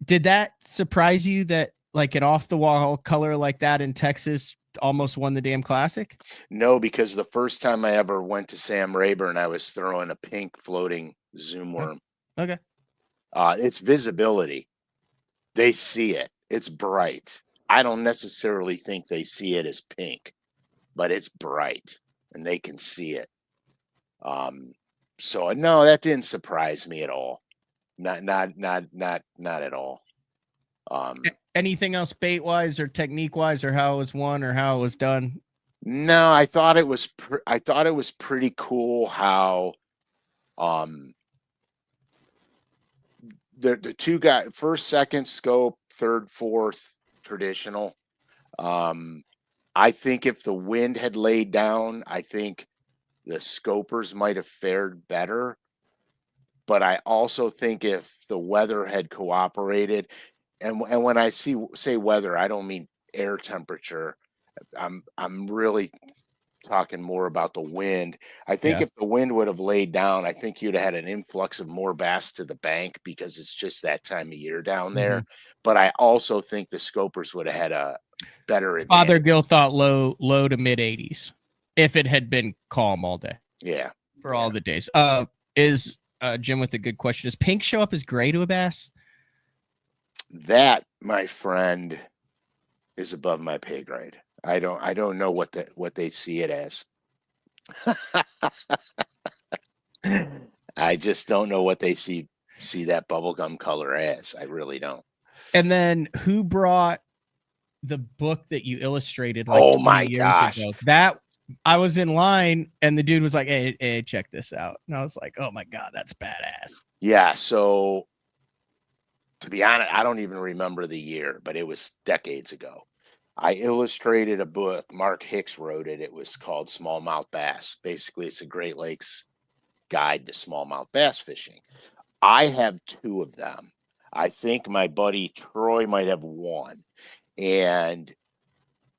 Did that surprise you that like an off the wall color like that in Texas almost won the damn classic? No, because the first time I ever went to Sam Rayburn, I was throwing a pink floating zoom worm. Okay. It's visibility. They see it. It's bright. I don't necessarily think they see it as pink, but it's bright and they can see it. So no, that didn't surprise me at all. Not at all. Anything else bait wise or technique wise, or how it was won or how it was done? No, I thought it was pretty cool how the two guys, first, second scope, third, fourth traditional. I think if the wind had laid down, I think the scopers might have fared better. But I also think if the weather had cooperated, and when I say weather, I don't mean air temperature. I'm really talking more about the wind. I think Yeah. if the wind would have laid down, I think you'd have had an influx of more bass to the bank because it's just that time of year down there. But I also think the scopers would have had a better Father advantage. Gill thought low to mid 80s if it had been calm all day Yeah. for all the days. Is Jim with a good question? Does pink show up as gray to a bass? That, my friend, is above my pay grade. I don't know what they see it as. I just don't know what they see that bubblegum color as. I really don't. And then who brought the book that you illustrated like Oh 20 my years gosh. ago? That I was in line and the dude was like, hey, check this out. And I was like, oh my God, that's badass. Yeah, so to be honest, I don't even remember the year, but it was decades ago. I illustrated a book. Mark Hicks wrote it. It was called Smallmouth Bass. Basically, it's a Great Lakes guide to smallmouth bass fishing. I have two of them. I think my buddy Troy might have one. And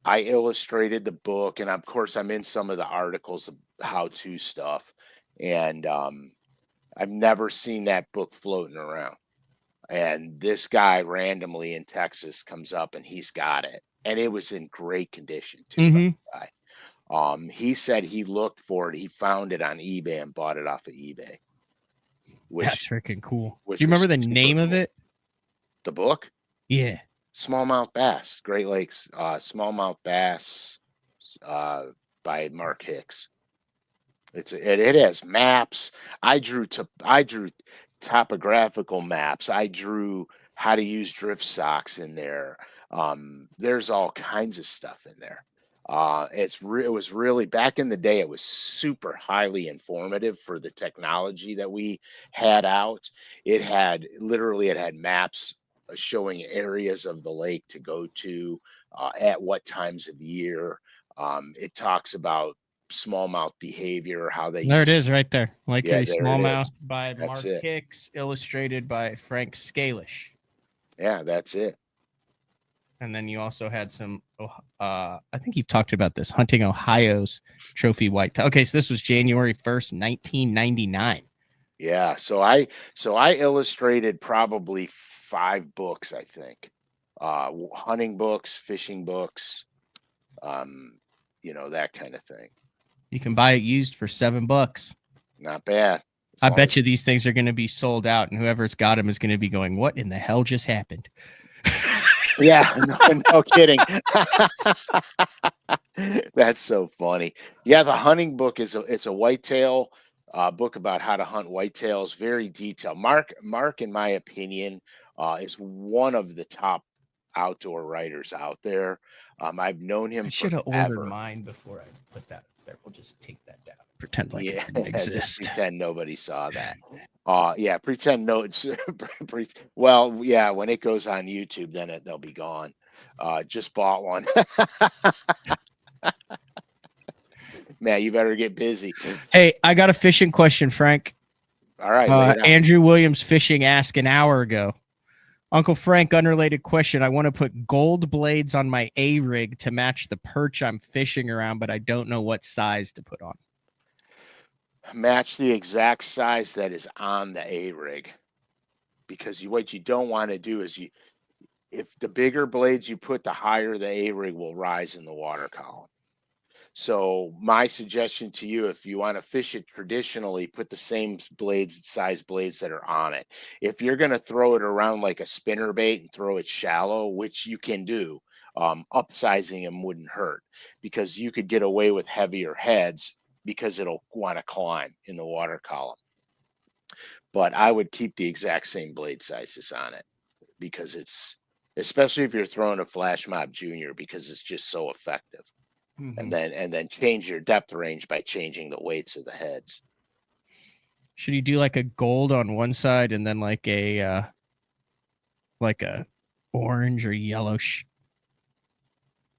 I illustrated the book, and of course, I'm in some of the articles of how-to stuff. And I've never seen that book floating around. And this guy randomly in Texas comes up and he's got it. And it was in great condition too. By the guy. He said he looked for it. He found it on eBay and bought it off of eBay. That's freaking cool. Do which you remember was the super name of cool. it? The book? Yeah. Smallmouth Bass, Great Lakes, Smallmouth Bass, by Mark Hicks. It has maps. I drew topographical maps. I drew how to use drift socks in there. There's all kinds of stuff in there. It was really, back in the day, it was super highly informative for the technology that we had out. It had maps showing areas of the lake to go to, at what times of year. It talks about smallmouth behavior, how they There use it is right there. Lake Yeah, Erie there it is. Smallmouth by That's Mark it. Hicks, illustrated by Frank Scalish. Yeah, that's it. And then you also had some, I think you've talked about this, Hunting Ohio's trophy whitetail. Okay, so this was January 1st, 1999. Yeah, so I illustrated probably 5 books, I think. Hunting books, fishing books, that kind of thing. You can buy it used for $7. Not bad. I bet you these things are going to be sold out, and whoever's got them is going to be going, what in the hell just happened? Yeah, no kidding. That's so funny. Yeah, the hunting book it's a whitetail book about how to hunt whitetails, very detailed. Mark, in my opinion, is one of the top outdoor writers out there. I've known him I should have forever. ordered mine before I put that there. We'll just take that down. Pretend like Yeah, it didn't just exist. pretend nobody saw that. Yeah, pretend no. Well, yeah, when it goes on YouTube, then they'll be gone. Just bought one. Man, you better get busy. Hey, I got a fishing question, Frank. All right. Andrew Williams Fishing asked an hour ago. Uncle Frank, unrelated question. I want to put gold blades on my A-rig to match the perch I'm fishing around, but I don't know what size to put on. Match the exact size that is on the A-rig, because what you don't want to do is if the bigger blades you put, the higher the A-rig will rise in the water column. So my suggestion to you, if you want to fish it traditionally, put the same size blades that are on it. If you're going to throw it around like a spinner bait and throw it shallow, which you can do, upsizing them wouldn't hurt, because you could get away with heavier heads because it'll want to climb in the water column. But I would keep the exact same blade sizes on it, because it's especially if you're throwing a Flash Mob Junior, because it's just so effective. Mhm. And then change your depth range by changing the weights of the heads. Should you do like a gold on one side and then like a orange or yellow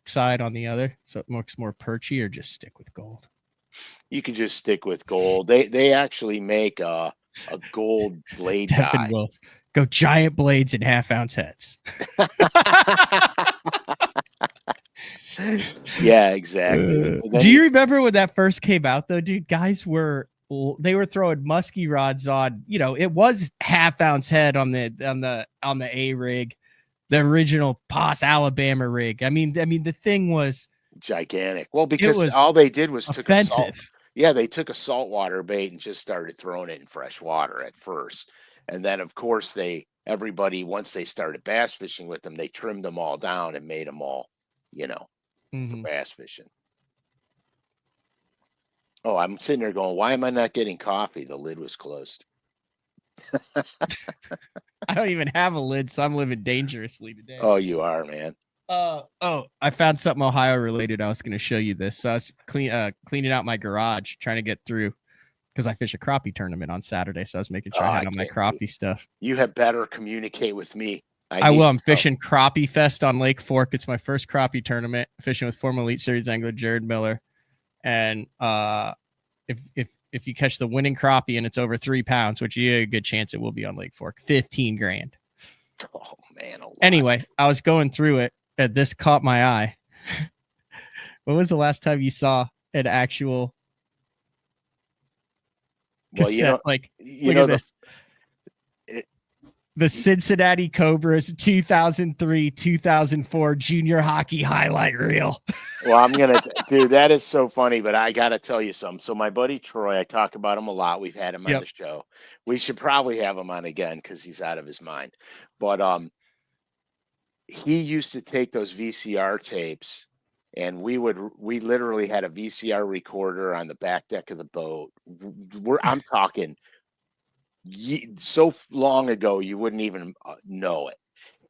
side on the other, so it looks more perchy, or just stick with gold? You can just stick with gold. They actually make a gold blade Devin die. will go giant blades and half-ounce heads. Yeah, exactly. Then Do you remember when that first came out though, dude? Guys were throwing musky rods on, it was half-ounce head on the A rig, the original Poss Alabama rig. I mean the thing was gigantic. Well, it because was all they did was took a salt. offensive. Yeah, they took a saltwater bait and just started throwing it in fresh water at first. And then of course everybody, once they started bass fishing with them, they trimmed them all down and made them all, for Mhm. bass fishing. Oh, I'm sitting there going, why am I not getting coffee? The lid was closed. I don't even have a lid, so I'm living dangerously today. Oh, you are, man. I found something Ohio related. I was going to show you this. So I was cleaning out my garage, trying to get through, because I fish a crappie tournament on Saturday. So I was making sure I had all my crappie stuff. You have better communicate with me. I will. I'm fishing Crappie Fest on Lake Fork. It's my first crappie tournament. Fishing with former Elite Series angler Jared Miller, and if you catch the winning crappie and it's over 3 pounds, which you have a good chance it will be on Lake Fork, $15,000. Oh man! Anyway, I was going through it, and this caught my eye. When was the last time you saw an actual cassette? Look at this. The Cincinnati Cobras 2003-2004 junior hockey highlight reel. Well, dude, that is so funny, but I got to tell you something. So my buddy Troy, I talk about him a lot. We've had him on the show. We should probably have him on again because he's out of his mind. But he used to take those VCR tapes, and we literally had a VCR recorder on the back deck of the boat. I'm talking so long ago you wouldn't even know it.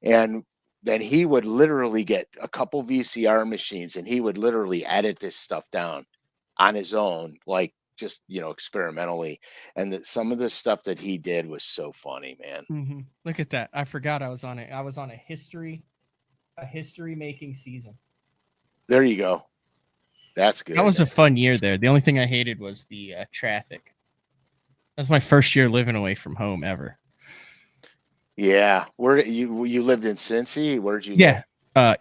And then he would literally get a couple VCR machines and he would literally edit this stuff down on his own, like just experimentally. And some of the stuff that he did was so funny, man. Mm-hmm. Look at that. I forgot I was on it. I was on a history making season. There you go. That's good. That was a fun year there. The only thing I hated was the traffic. That was my first year living away from home ever. Yeah. Where you lived in Cincy? Where'd you live?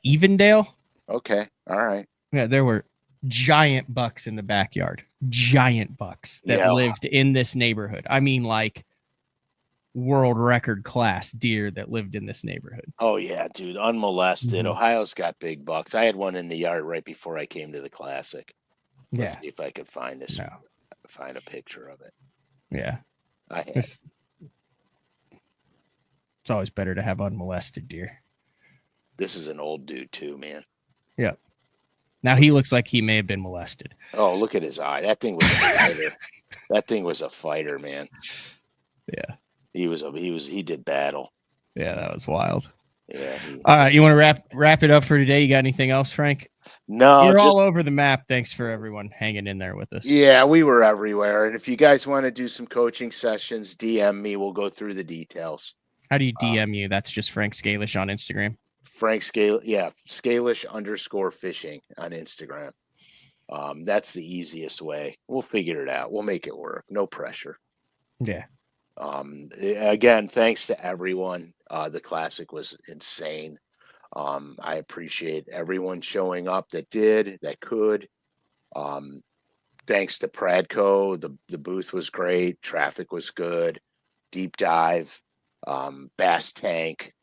Evendale. Okay. All right. Yeah, there were giant bucks in the backyard. Giant bucks that lived in this neighborhood. I mean, like world record class deer that lived in this neighborhood. Oh yeah, dude. Unmolested. Mm-hmm. Ohio's got big bucks. I had one in the yard right before I came to the Classic. Let's see if I could find this. No. Find a picture of it. Yeah. I have. It's always better to have unmolested deer. This is an old dude too, man. Yeah. Now he looks like he may have been molested. Oh, look at his eye. That thing was a fighter. That thing was a fighter, man. Yeah. He did battle. Yeah, that was wild. Yeah. All right, you want to wrap it up for today? You got anything else, Frank? No. You're all over the map. Thanks for everyone hanging in there with us. Yeah, we were everywhere. And if you guys want to do some coaching sessions, DM me. We'll go through the details. How do you DM you? That's just Frank Scalish on Instagram. Frank Scalish, Scalish_fishing on Instagram. That's the easiest way. We'll figure it out. We'll make it work. No pressure. Yeah. Again, thanks to everyone. The Classic was insane. I appreciate everyone showing up that could. Thanks to Pradco. The booth was great. Traffic was good. Deep dive. Bass Tank.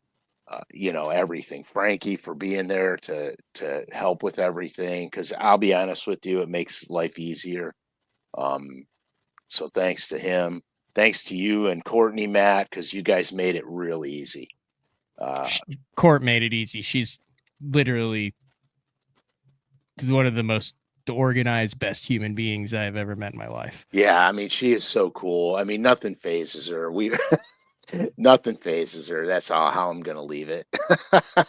Everything. Frankie for being there to help with everything. Because I'll be honest with you, it makes life easier. So thanks to him. Thanks to you and Courtney, Matt, because you guys made it real easy. Court made it easy. She's literally one of the most organized, best human beings I've ever met in my life. Yeah, I mean, she is so cool. I mean, nothing phases her. Nothing phases her. That's all how I'm gonna leave it.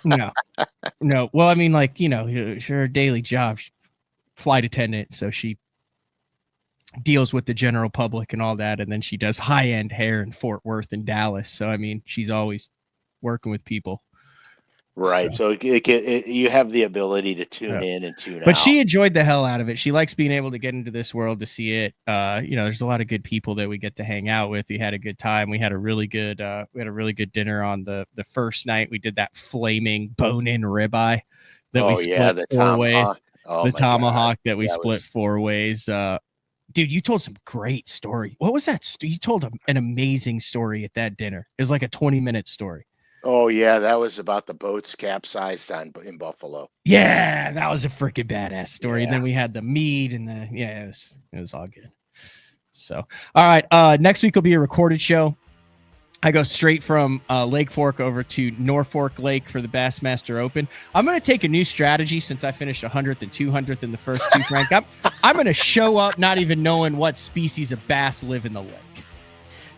No, no. Well, I mean, like, her daily job, flight attendant, so she deals with the general public and all that, and then she does high-end hair in Fort Worth and Dallas. So I mean, she's always working with people. Right. So you have the ability to tune in and tune out. But she enjoyed the hell out of it. She likes being able to get into this world to see it. There's a lot of good people that we get to hang out with. We had a good time. We had a really good dinner on the first night. We did that flaming bone-in ribeye that we split the 4 ways. Oh, the tomahawk that we split 4 ways. Dude, you told some great story. What was that? You told an amazing story at that dinner. It was like a 20-minute story. Oh yeah, that was about the boats capsized in Buffalo. Yeah, that was a freaking badass story. Yeah. And then we had the meat and it was all good. So, all right. Next week will be a recorded show. I go straight from Lake Fork over to Norfolk Lake for the Bassmaster Open. I'm going to take a new strategy since I finished 100th and 200th in the first 2, Frank. I'm going to show up not even knowing what species of bass live in the lake.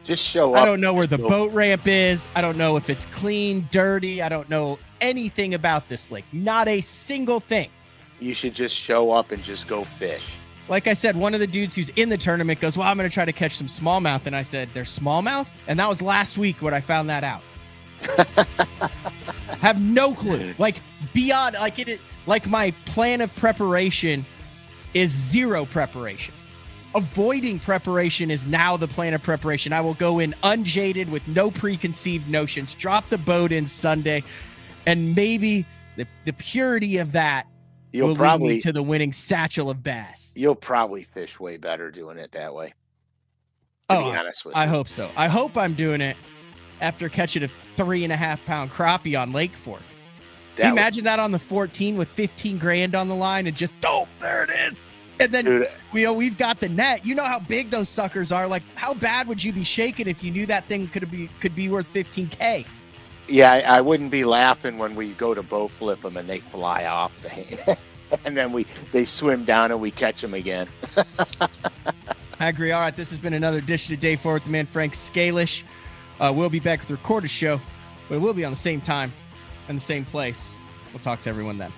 Just show up. I don't know where the boat ramp is. I don't know if it's clean, dirty. I don't know anything about this lake. Not a single thing. You should just show up and just go fish. Like I said, one of the dudes who's in the tournament goes, well, I'm going to try to catch some smallmouth. And I said, there's smallmouth? And that was last week when I found that out. Have no clue. Like beyond, like it is, like my plan of preparation is zero preparation. Avoiding preparation is now the plan of preparation. I will go in unjaded with no preconceived notions, drop the boat in Sunday, and maybe the purity of that will lead me to the winning satchel of bass. You'll probably fish way better doing it that way. To be honest with you. I hope so. I hope I'm doing it after catching a 3.5-pound crappie on Lake Fork. Can you imagine that on the 14 with 15 grand on the line and just, there it is. And then we've got the net. You know how big those suckers are. Like, how bad would you be shaking if you knew that thing could be worth $15K? Yeah, I wouldn't be laughing when we go to bow flip them and they fly off the hand. And then they swim down and we catch them again. I agree. All right, this has been another Dish of the Day for with the man Frank Scalish. We'll be back with the recorded show, but we'll be on the same time and the same place. We'll talk to everyone then.